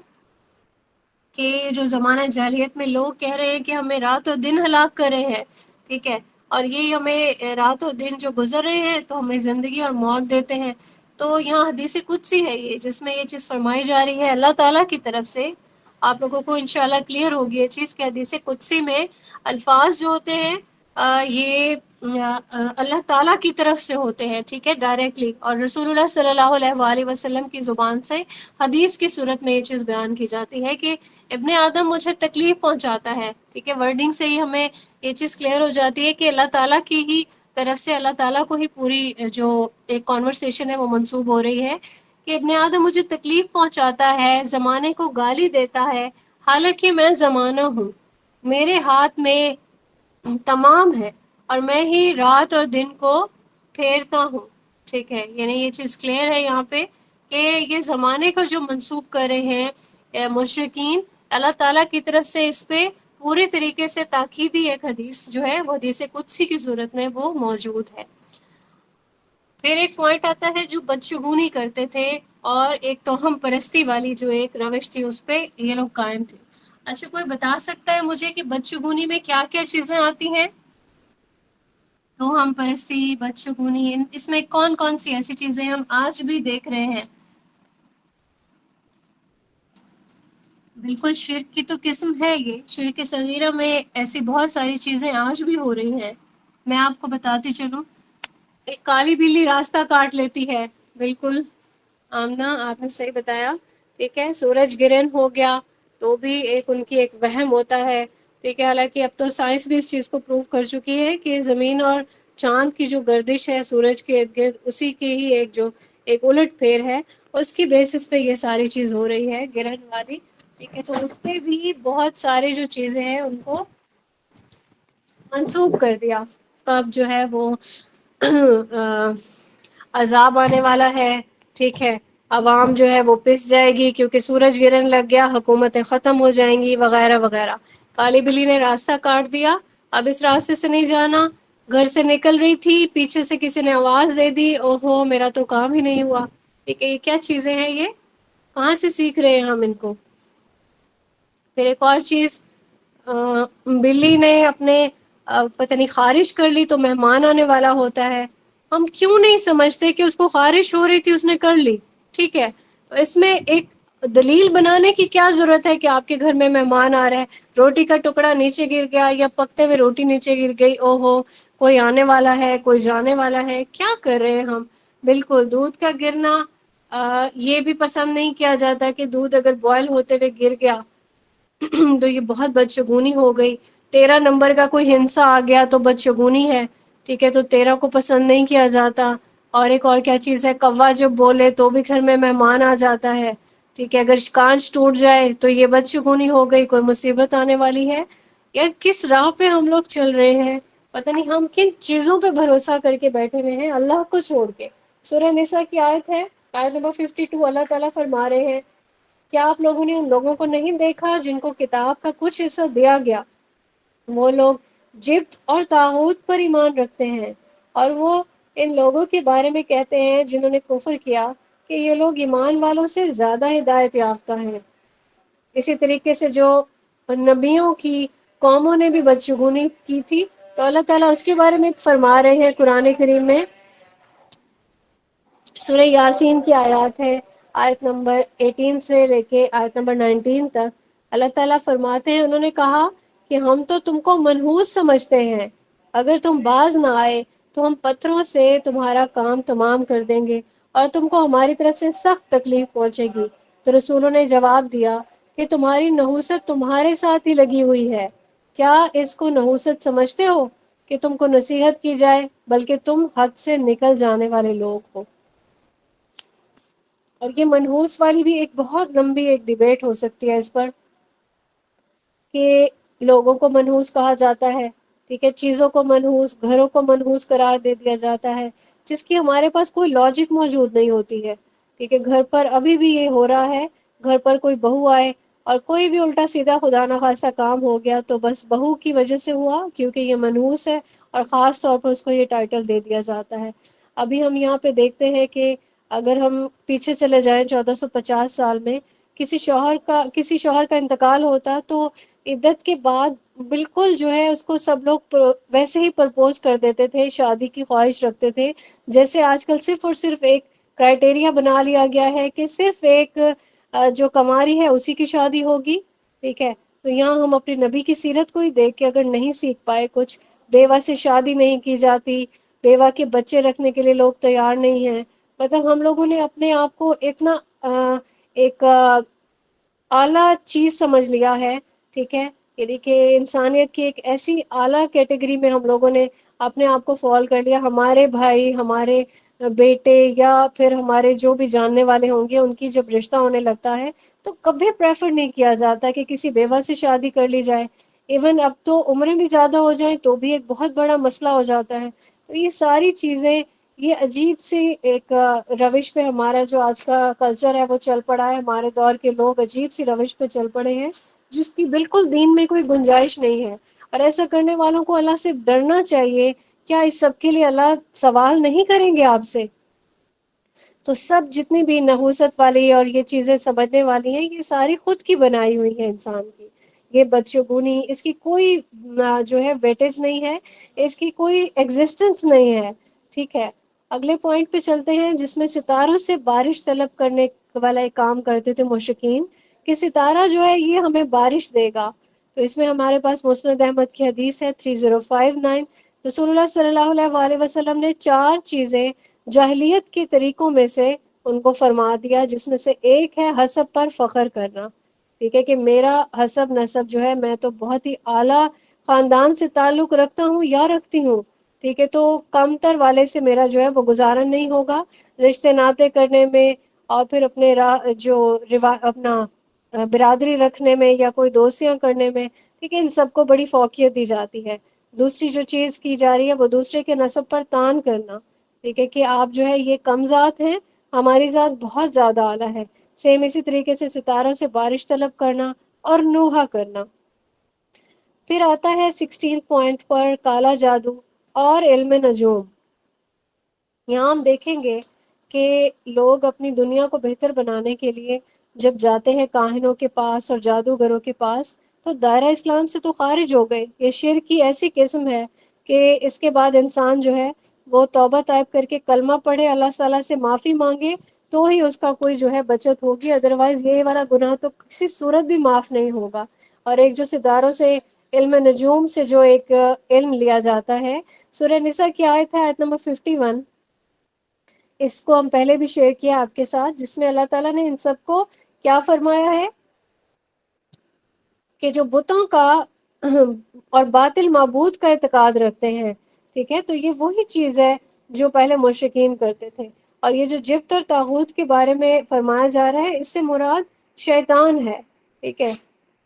کہ جو زمانہ جاہلیت میں لوگ کہہ رہے ہیں کہ ہمیں رات اور دن ہلاک کر رہے ہیں. ٹھیک ہے، اور یہ ہمیں رات اور دن جو گزر رہے ہیں تو ہمیں زندگی اور موت دیتے ہیں. تو یہاں حدیث قدسی ہے یہ، جس میں یہ چیز فرمائی جا رہی ہے اللہ تعالیٰ کی طرف سے. آپ لوگوں کو انشاءاللہ کلیئر ہوگی یہ چیز کہ حدیث قدسی میں الفاظ جو ہوتے ہیں یہ اللہ تعالیٰ کی طرف سے ہوتے ہیں. ٹھیک ہے، ڈائریکٹلی، اور رسول اللہ صلی اللہ علیہ وآلہ وسلم کی زبان سے حدیث کی صورت میں یہ چیز بیان کی جاتی ہے کہ ابن آدم مجھے تکلیف پہنچاتا ہے. ٹھیک ہے، ورڈنگ سے ہی ہمیں یہ چیز کلیئر ہو جاتی ہے کہ اللہ تعالیٰ کی ہی طرف سے اللہ تعالیٰ کو ہی پوری جو ایک کانورسیشن ہے وہ منسوب ہو رہی ہے کہ ابن آدم مجھے تکلیف پہنچاتا ہے، زمانے کو گالی دیتا ہے، حالانکہ میں زمانہ ہوں، میرے ہاتھ میں تمام ہے اور میں ہی رات اور دن کو پھیرتا ہوں. ٹھیک ہے، یعنی یہ چیز کلیئر ہے یہاں پہ کہ یہ زمانے کو جو منسوب کر رہے ہیں مشرکین، اللہ تعالیٰ کی طرف سے اس پہ پوری طریقے سے تاکیدی ایک حدیث جو ہے وہ حدیث قدسی کی صورت میں وہ موجود ہے. پھر ایک پوائنٹ آتا ہے جو بدشگونی کرتے تھے، اور ایک توہم پرستی والی جو ایک روش تھی اس پہ یہ لوگ قائم تھے۔ اچھا کوئی بتا سکتا ہے مجھے کہ بدشگونی میں کیا کیا چیزیں آتی ہیں؟ توہم پرستی، بدشگونی، اس میں کون کون سی ایسی چیزیں ہم آج بھی دیکھ رہے ہیں؟ بالکل، شرک کی تو قسم ہے یہ، شرک صغیرہ میں ایسی بہت ساری چیزیں آج بھی ہو رہی ہیں۔ میں آپ کو بتاتی چلوں، ایک کالی بلی راستہ کاٹ لیتی ہے، بالکل آمنہ آپ نے صحیح بتایا، ٹھیک ہے۔ سورج گرہن ہو گیا تو بھی ایک ان کی ایک وہم ہوتا ہے، ٹھیک ہے۔ حالانکہ اب تو سائنس بھی اس چیز کو پروو کر چکی ہے کہ زمین اور چاند کی جو گردش ہے سورج کے ارد گرد، اسی کے ہی ایک جو ایک الٹ پھیر ہے، اس کی بیسس پہ یہ ساری چیز ہو رہی ہے گرہن والی، ٹھیک ہے۔ تو اس پہ بھی بہت سارے جو چیزیں ہیں ان کو منسوخ کر دیا۔ تو اب جو ہے وہ عذاب آنے والا ہے، ٹھیک ہے۔ عوام جو ہے وہ پس جائے گی کیونکہ سورج گرہن لگ گیا، حکومتیں ختم ہو جائیں گی وغیرہ وغیرہ۔ کالی بلی نے راستہ کاٹ دیا، اب اس راستے سے نہیں جانا، گھر سے نکل رہی تھی، پیچھے سے کسی نے آواز دے دی، اوہو میرا تو کام ہی نہیں ہوا، ٹھیک ہے۔ یہ کیا چیزیں ہیں؟ یہ کہاں سے سیکھ رہے ہیں ہم ان کو؟ پھر ایک اور چیز، بلی نے اپنے پتہ نہیں خارش کر لی تو مہمان آنے والا ہوتا ہے، ہم کیوں نہیں سمجھتے کہ اس کو خارش ہو رہی تھی اس نے کر لی، ٹھیک ہے۔ تو اس میں ایک دلیل بنانے کی کیا ضرورت ہے کہ آپ کے گھر میں مہمان آ رہے ہیں، روٹی کا ٹکڑا نیچے گر گیا یا پکتے ہوئے روٹی نیچے گر گئی، اوہو کوئی آنے والا ہے کوئی جانے والا ہے، کیا کر رہے ہیں ہم؟ بالکل دودھ کا گرنا یہ بھی پسند نہیں کیا جاتا کہ دودھ اگر بوائل ہوتے ہوئے گر گیا تو یہ بہت بدشگونی ہو گئی۔ 13 نمبر کا کوئی ہنسا آ گیا تو بدشگونی ہے، ٹھیک ہے۔ تو 13 کو پسند نہیں کیا جاتا۔ اور ایک اور کیا چیز ہے، کوا جب بولے تو بھی گھر میں مہمان آ جاتا ہے، ٹھیک ہے۔ اگر کانچ ٹوٹ جائے تو یہ بدشگونی ہو گئی، کوئی مصیبت آنے والی ہے، یا کس راہ پہ ہم لوگ چل رہے ہیں؟ پتہ نہیں ہم کن چیزوں پہ بھروسہ کر کے بیٹھے ہوئے ہیں اللہ کو چھوڑ کے۔ سورہ نساء کی آیت ہے، آیت نمبر 52، اللہ تعالیٰ فرما رہے ہیں، کیا آپ لوگوں نے ان لوگوں کو نہیں دیکھا جن کو کتاب کا کچھ حصہ دیا گیا، وہ لوگ جبت اور طاغوت پر ایمان رکھتے ہیں، اور وہ ان لوگوں کے بارے میں کہتے ہیں جنہوں نے کفر کیا کہ یہ لوگ ایمان والوں سے زیادہ ہدایت یافتہ ہیں۔ اسی طریقے سے جو نبیوں کی قوموں نے بھی بدشگونی کی تھی تو اللہ تعالیٰ اس کے بارے میں فرما رہے ہیں قرآن کریم میں، سورہ یاسین کی آیات ہے، آیت نمبر 18 سے لے کے آیت نمبر 19 تک۔ اللہ تعالیٰ فرماتے ہیں، انہوں نے کہا کہ ہم تو تم کو منحوس سمجھتے ہیں، اگر تم باز نہ آئے تو ہم پتھروں سے تمہارا کام تمام کر دیں گے اور تم کو ہماری طرف سے سخت تکلیف پہنچے گی۔ تو رسولوں نے جواب دیا کہ تمہاری نحوست تمہارے ساتھ ہی لگی ہوئی ہے، کیا اس کو نحوست سمجھتے ہو کہ تم کو نصیحت کی جائے، بلکہ تم حد سے نکل جانے والے لوگ ہو۔ اور یہ منحوس والی بھی ایک بہت لمبی ایک ڈیبیٹ ہو سکتی ہے اس پر، کہ لوگوں کو منحوس کہا جاتا ہے، ٹھیک ہے، چیزوں کو منحوس، گھروں کو منحوس قرار دے دیا جاتا ہے، جس کی ہمارے پاس کوئی لاجک موجود نہیں ہوتی ہے، ٹھیک ہے۔ گھر پر ابھی بھی یہ ہو رہا ہے، گھر پر کوئی بہو آئے اور کوئی بھی الٹا سیدھا خدا نخواستہ کام ہو گیا تو بس بہو کی وجہ سے ہوا، کیونکہ یہ منحوس ہے، اور خاص طور پر اس کو یہ ٹائٹل دے دیا جاتا ہے۔ ابھی ہم یہاں پہ دیکھتے ہیں کہ اگر ہم پیچھے چلے جائیں 1450 سال میں، کسی شوہر کا انتقال ہوتا تو عدت کے بعد بالکل جو ہے اس کو سب لوگ ویسے ہی پرپوز کر دیتے تھے، شادی کی خواہش رکھتے تھے، جیسے آج کل صرف اور صرف ایک کرائٹیریا بنا لیا گیا ہے کہ صرف ایک جو کماری ہے اسی کی شادی ہوگی، ٹھیک ہے۔ تو یہاں ہم اپنے نبی کی سیرت کو ہی دیکھ کے اگر نہیں سیکھ پائے کچھ، بیوہ سے شادی نہیں کی جاتی، بیوہ کے بچے رکھنے کے لیے لوگ تیار نہیں ہیں، مطلب ہم لوگوں نے اپنے آپ کو اتنا ایک اعلیٰ چیز سمجھ لیا ہے، ٹھیک ہے، یعنی کہ انسانیت کی ایک ایسی اعلیٰ کیٹیگری میں ہم لوگوں نے اپنے آپ کو فال کر لیا۔ ہمارے بھائی، ہمارے بیٹے، یا پھر ہمارے جو بھی جاننے والے ہوں گے، ان کی جب رشتہ ہونے لگتا ہے تو کبھی پریفر نہیں کیا جاتا کہ کسی بیوہ سے شادی کر لی جائے، ایون اب تو عمریں بھی زیادہ ہو جائیں تو بھی ایک بہت بڑا مسئلہ ہو جاتا ہے۔ تو یہ ساری چیزیں، یہ عجیب سی ایک روش پہ ہمارا جو آج کا کلچر ہے وہ چل پڑا ہے، ہمارے دور کے لوگ عجیب سی روش پہ چل پڑے ہیں جس کی بالکل دین میں کوئی گنجائش نہیں ہے، اور ایسا کرنے والوں کو اللہ سے ڈرنا چاہیے۔ کیا اس سب کے لیے اللہ سوال نہیں کریں گے آپ سے؟ تو سب جتنی بھی نحوست والی اور یہ چیزیں سمجھنے والی ہیں، یہ ساری خود کی بنائی ہوئی ہیں انسان کی، یہ بدشگونی، اس کی کوئی جو ہے ویٹیج نہیں ہے، اس کی کوئی ایگزسٹنس نہیں ہے، ٹھیک ہے۔ اگلے پوائنٹ پہ چلتے ہیں، جس میں ستاروں سے بارش طلب کرنے والا ایک کام کرتے تھے مشرکین، کہ ستارہ جو ہے یہ ہمیں بارش دے گا۔ تو اس میں ہمارے پاس مسند احمد کی حدیث ہے 3059، رسول اللہ صلی اللہ علیہ وآلہ وسلم نے 4 چیزیں جاہلیت کے طریقوں میں سے ان کو فرما دیا، جس میں سے ایک ہے حسب پر فخر کرنا، ٹھیک ہے، کہ میرا حسب نسب جو ہے، میں تو بہت ہی اعلیٰ خاندان سے تعلق رکھتا ہوں یا رکھتی ہوں، ٹھیک ہے، تو کم تر والے سے میرا جو ہے وہ گزارا نہیں ہوگا رشتے ناطے کرنے میں، اور پھر اپنے اپنا برادری رکھنے میں یا کوئی دوستیاں کرنے میں، ٹھیک ہے، ان سب کو بڑی فوقیت دی جاتی ہے۔ دوسری جو چیز کی جا رہی ہے وہ دوسرے کے نسب پر تان کرنا، ٹھیک ہے، کہ آپ جو ہے یہ کم ذات ہیں، ہماری ذات بہت زیادہ اعلیٰ ہے۔ سیم اسی طریقے سے ستاروں سے بارش طلب کرنا اور نوحہ کرنا۔ پھر آتا ہے 16 پوائنٹ پر کالا جادو اور علم نجوم۔ یہاں ہم دیکھیں گے کہ لوگ اپنی دنیا کو بہتر بنانے کے لیے جب جاتے ہیں کاہنوں کے پاس اور جادوگروں کے پاس، تو دائرہ اسلام سے تو خارج ہو گئے۔ یہ شرک کی ایسی قسم ہے کہ اس کے بعد انسان جو ہے وہ توبہ طائب کر کے کلمہ پڑھے، اللہ تعالیٰ سے معافی مانگے، تو ہی اس کا کوئی جو ہے بچت ہوگی، ادروائز یہ والا گناہ تو کسی صورت بھی معاف نہیں ہوگا۔ اور ایک جو ستاروں سے، علم نجوم سے جو ایک علم لیا جاتا ہے، سورہ نساء کی آیت ہے، آیت نمبر 51، اس کو ہم پہلے بھی شیئر کیا آپ کے ساتھ، جس میں اللہ تعالیٰ نے ان سب کو کیا فرمایا ہے کہ جو بتوں کا اور باطل معبود کا اعتقاد رکھتے ہیں، ٹھیک ہے، تو یہ وہی چیز ہے جو پہلے مشرکین کرتے تھے۔ اور یہ جو جبت اور طاغوت کے بارے میں فرمایا جا رہا ہے، اس سے مراد شیطان ہے، ٹھیک ہے۔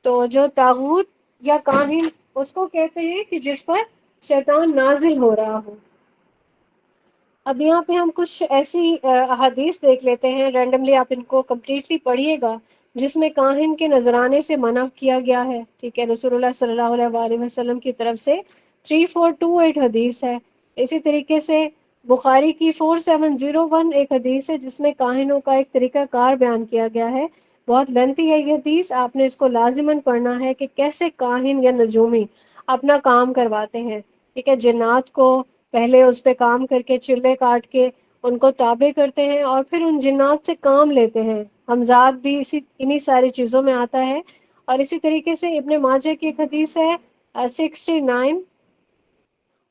تو جو طاغوت یا کاہن اس کو کہتے ہیں کہ جس پر شیطان نازل ہو رہا ہو۔ اب یہاں پہ ہم کچھ ایسی احادیث دیکھ لیتے ہیں، رینڈملی آپ ان کو کمپلیٹلی پڑھیے گا، جس میں کاہن کے نذرانے سے منع کیا گیا ہے، ٹھیک ہے، رسول اللہ صلی اللہ علیہ وآلہ وسلم کی طرف سے 3428 حدیث ہے۔ اسی طریقے سے بخاری کی 4701 ایک حدیث ہے، جس میں کاہنوں کا ایک طریقہ کار بیان کیا گیا ہے۔ بہت لینتھی ہے یہ حدیث، آپ نے اس کو لازماً پڑھنا ہے کہ کیسے کاہن یا نجومی اپنا کام کرواتے ہیں، ٹھیک ہے، جنات کو پہلے اس پہ کام کر کے چلے کاٹ کے ان کو تابع کرتے ہیں، اور پھر ان جنات سے کام لیتے ہیں۔ حمزاد بھی انہی ساری چیزوں میں آتا ہے۔ اور اسی طریقے سے ابن ماجہ کی ایک حدیث ہے 69،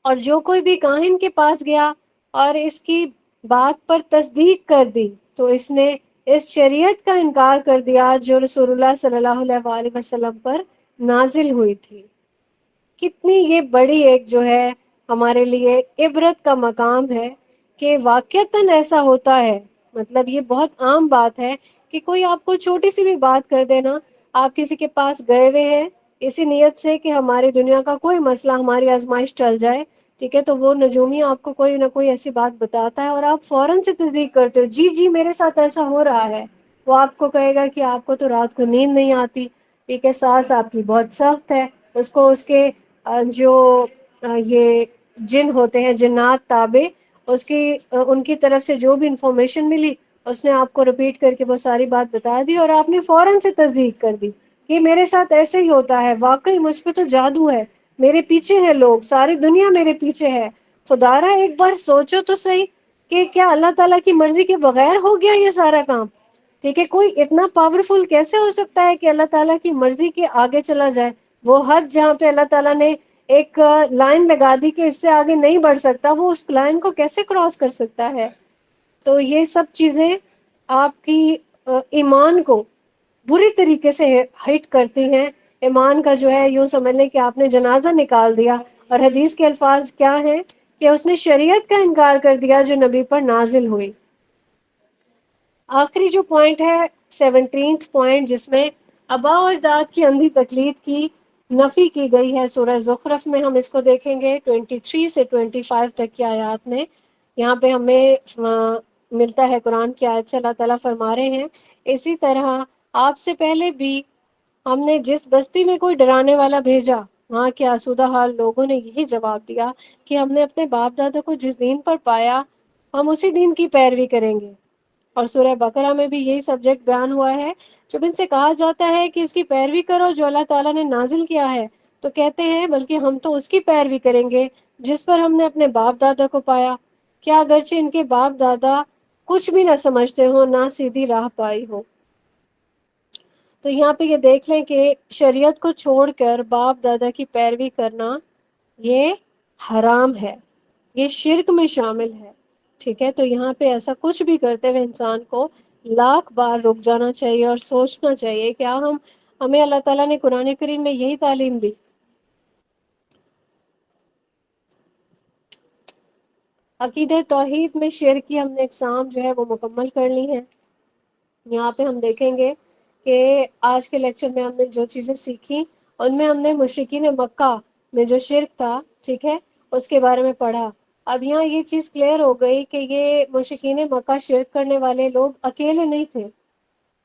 اور جو کوئی بھی کاہن کے پاس گیا اور اس کی بات پر تصدیق کر دی، تو اس نے اس شریعت کا انکار کر دیا جو رسول اللہ صلی اللہ علیہ وآلہ وسلم پر نازل ہوئی تھی۔ کتنی یہ بڑی ایک جو ہے ہمارے لیے عبرت کا مقام ہے کہ واقعتاً ایسا ہوتا ہے۔ مطلب یہ بہت عام بات ہے کہ کوئی آپ کو چھوٹی سی بھی بات کر دینا، آپ کسی کے پاس گئے ہوئے ہیں اسی نیت سے کہ ہماری دنیا کا کوئی مسئلہ، ہماری آزمائش ٹل جائے، ٹھیک ہے، تو وہ نجومی آپ کو کوئی نہ کوئی ایسی بات بتاتا ہے اور آپ فوراً سے تصدیق کرتے ہو، جی جی میرے ساتھ ایسا ہو رہا ہے۔ وہ آپ کو کہے گا کہ آپ کو تو رات کو نیند نہیں آتی، ٹھیک ہے، سانس آپ کی بہت سخت ہے، اس کو اس کے جو یہ جن ہوتے ہیں، جنات تابع، اس کی ان کی طرف سے جو بھی انفارمیشن ملی، اس نے آپ کو ریپیٹ کر کے وہ ساری بات بتا دی، اور آپ نے فوراً سے تصدیق کر دی کہ میرے ساتھ ایسے ہی ہوتا ہے، واقعی مجھ پہ تو جادو ہے، میرے پیچھے ہیں لوگ، ساری دنیا میرے پیچھے ہے۔ خدارا ایک بار سوچو تو صحیح کہ کیا اللہ تعالیٰ کی مرضی کے بغیر ہو گیا یہ سارا کام؟ ٹھیک ہے، کوئی اتنا پاورفل کیسے ہو سکتا ہے کہ اللہ تعالیٰ کی مرضی کے آگے چلا جائے؟ وہ حد جہاں پہ اللہ تعالیٰ نے ایک لائن لگا دی کہ اس سے آگے نہیں بڑھ سکتا، وہ اس لائن کو کیسے کراس کر سکتا ہے؟ تو یہ سب چیزیں آپ کی ایمان کو بری طریقے سے ہٹ کرتی ہیں۔ ایمان کا جو ہے یوں سمجھ لیں کہ آپ نے جنازہ نکال دیا، اور حدیث کے الفاظ کیا ہیں کہ اس نے شریعت کا انکار کر دیا جو نبی پر نازل ہوئی۔ آخری جو پوائنٹ ہے 17 پوائنٹ، جس میں آباء و اجداد کی اندھی تقلید کی نفی کی گئی ہے، سورہ زخرف میں ہم اس کو دیکھیں گے 23 سے 25 تک کی آیات میں۔ یہاں پہ ہمیں ملتا ہے قرآن کی آیت سے، اللہ تعالیٰ فرما رہے ہیں، اسی طرح آپ سے پہلے بھی ہم نے جس بستی میں کوئی ڈرانے والا بھیجا، وہاں کے آسودہ حال لوگوں نے یہی جواب دیا کہ ہم نے اپنے باپ دادا کو جس دین پر پایا، ہم اسی دین کی پیروی کریں گے۔ اور سورہ بقرہ میں بھی یہی سبجیکٹ بیان ہوا ہے. جب ان سے کہا جاتا ہے کہ اس کی پیروی کرو جو اللہ تعالیٰ نے نازل کیا ہے، تو کہتے ہیں بلکہ ہم تو اس کی پیروی کریں گے جس پر ہم نے اپنے باپ دادا کو پایا. کیا اگرچہ ان کے باپ دادا کچھ بھی نہ سمجھتے ہو، نہ سیدھی راہ پائی ہو. تو یہاں پہ یہ دیکھ لیں کہ شریعت کو چھوڑ کر باپ دادا کی پیروی کرنا یہ حرام ہے، یہ شرک میں شامل ہے. ٹھیک ہے، تو یہاں پہ ایسا کچھ بھی کرتے ہوئے انسان کو لاکھ بار رک جانا چاہیے اور سوچنا چاہیے کیا ہمیں اللہ تعالیٰ نے قرآن کریم میں یہی تعلیم دی. عقیدہ توحید میں شرک کی ہم نے اقسام جو ہے وہ مکمل کر لی ہے. یہاں پہ ہم دیکھیں گے کہ آج کے لیکچر میں ہم نے جو چیزیں سیکھی ان میں ہم نے مشرکین مکہ میں جو شرک تھا، ٹھیک ہے، اس کے بارے میں پڑھا. اب یہاں یہ چیز کلیئر ہو گئی کہ یہ مشرکین مکہ شرک کرنے والے لوگ اکیلے نہیں تھے.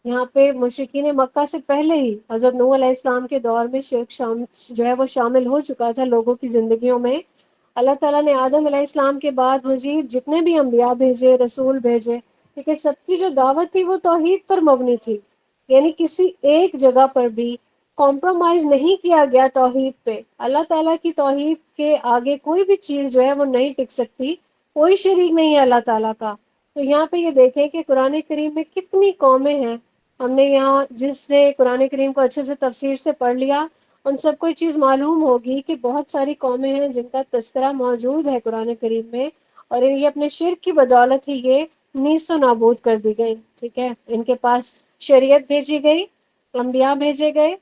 یہاں پہ مشرکین مکہ سے پہلے ہی حضرت نوح علیہ السلام کے دور میں شرک جو ہے وہ شامل ہو چکا تھا لوگوں کی زندگیوں میں. اللہ تعالیٰ نے آدم علیہ السلام کے بعد مزید جتنے بھی انبیاء بھیجے، رسول بھیجے، کیونکہ سب کی جو دعوت تھی وہ توحید پر مبنی تھی. یعنی کسی ایک جگہ پر بھی کمپرومائز نہیں کیا گیا توحید پہ. اللہ تعالیٰ کی توحید کے آگے کوئی بھی چیز جو ہے وہ نہیں ٹک سکتی، کوئی شریک نہیں ہے اللہ تعالیٰ کا. تو یہاں پہ یہ دیکھیں کہ قرآن کریم میں کتنی قومیں ہیں. ہم نے یہاں جس نے قرآن کریم کو اچھے سے تفسیر سے پڑھ لیا ان سب کو یہ چیز معلوم ہوگی کہ بہت ساری قومیں ہیں جن کا تذکرہ موجود ہے قرآن کریم میں، اور یہ اپنے شرک کی بدولت ہی یہ نیست و نابود کر دی گئی. ٹھیک ہے، ان کے پاس شریعت بھیجی گئی، انبیاء بھیجے گئے،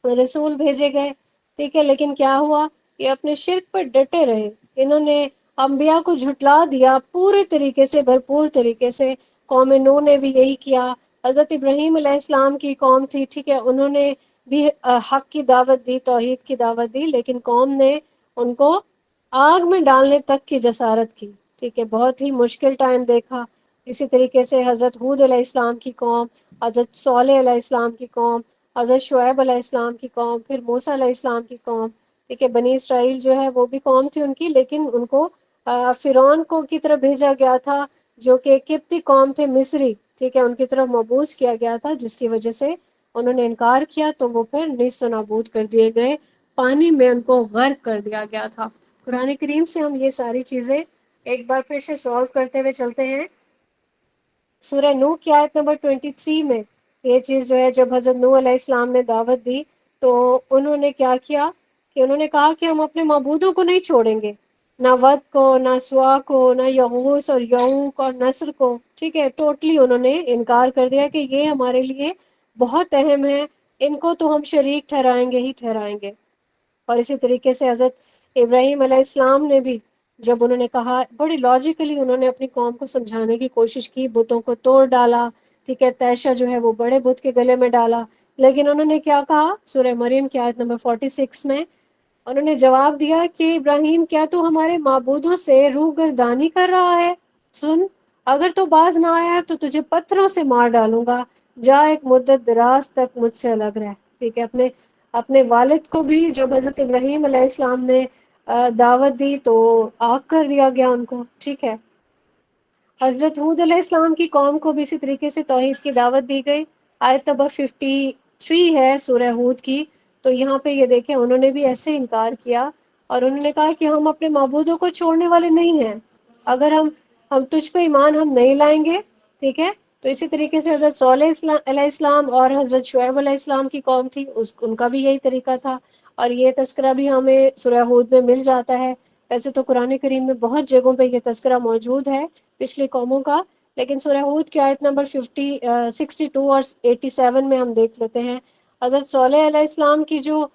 رسول بھیجے گئے. ٹھیک ہے، لیکن کیا ہوا؟ یہ اپنے شرک پر ڈٹے رہے. انہوں نے انبیاء کو جھٹلا دیا پورے طریقے سے، بھرپور طریقے سے. قوم نوح نے بھی یہی کیا. حضرت ابراہیم علیہ السلام کی قوم تھی، ٹھیک ہے، انہوں نے بھی حق کی دعوت دی، توحید کی دعوت دی، لیکن قوم نے ان کو آگ میں ڈالنے تک کی جسارت کی. ٹھیک ہے، بہت ہی مشکل ٹائم دیکھا. اسی طریقے سے حضرت حود علیہ السلام کی قوم، حضرت صالح علیہ السلام کی قوم، حضرت شعیب علیہ السلام کی قوم، پھر موسیٰ علیہ السلام کی قوم. ٹھیک ہے، بنی اسرائیل جو ہے وہ بھی قوم تھی ان کی، لیکن ان کو فرعون کو کی طرف بھیجا گیا تھا جو کہ قبطی قوم تھے، مصری. ٹھیک ہے، ان کی طرف مبعوث کیا گیا تھا، جس کی وجہ سے انہوں نے انکار کیا تو وہ پھر نیست و نابود کر دیے گئے. پانی میں ان کو غرق کر دیا گیا تھا. قرآن کریم سے ہم یہ ساری چیزیں ایک بار پھر سے سولو کرتے ہوئے چلتے ہیں. سورہ نوح کی آیت نمبر 23 میں یہ چیز جو ہے، جب حضرت نوح علیہ السلام نے دعوت دی تو انہوں نے کیا کیا کہ انہوں نے کہا کہ ہم اپنے معبودوں کو نہیں چھوڑیں گے، نہ ود کو، نہ سوا کو، نہ یغوث اور یعوق اور نصر کو. ٹھیک ہے، ٹوٹلی انہوں نے انکار کر دیا کہ یہ ہمارے لیے بہت اہم ہے، ان کو تو ہم شریک ٹھہرائیں گے ہی ٹھہرائیں گے. اور اسی طریقے سے حضرت ابراہیم علیہ السلام نے بھی جب انہوں نے کہا، بڑی لاجیکلی انہوں نے اپنی قوم کو سمجھانے کی کوشش کی، بتوں کو توڑ ڈالا. ٹھیک ہے، تیشا جو ہے وہ بڑے بت کے گلے میں ڈالا. لیکن انہوں نے کیا کہا؟ سورہ مریم کی آیت نمبر 46 میں انہوں نے جواب دیا کہ ابراہیم، کیا تو ہمارے معبودوں سے روگردانی کر رہا ہے؟ سن، اگر تو باز نہ آیا تو تجھے پتھروں سے مار ڈالوں گا. جا ایک مدت دراز تک مجھ سے الگ رہ. ٹھیک ہے، اپنے والد کو بھی جب حضرت ابراہیم علیہ السلام نے دعوت دی تو آگ کر دیا گیا ان کو. ٹھیک ہے، حضرت حود علیہ السلام کی قوم کو بھی اسی طریقے سے توحید کی دعوت دی گئی. آیت نمبر 53 ہے سورہ ہود کی. تو یہاں پہ یہ دیکھیں انہوں نے بھی ایسے انکار کیا اور انہوں نے کہا کہ ہم اپنے معبودوں کو چھوڑنے والے نہیں ہیں. اگر ہم تجھ پہ ایمان ہم نہیں لائیں گے. ٹھیک ہے، تو اسی طریقے سے حضرت صالح علیہ السلام اور حضرت شعیب علیہ السلام کی قوم تھی، ان کا بھی یہی طریقہ تھا. اور یہ تذکرہ بھی ہمیں سورہ ہود میں مل جاتا ہے. ویسے تو قرآن کریم میں بہت جگہوں پہ یہ تذکرہ موجود ہے پچھلی قوموں کا، لیکن سورہ ہود کی آیت نمبر 62 اور 87 میں ہم دیکھ لیتے ہیں. حضرت صالح علیہ السلام کی جو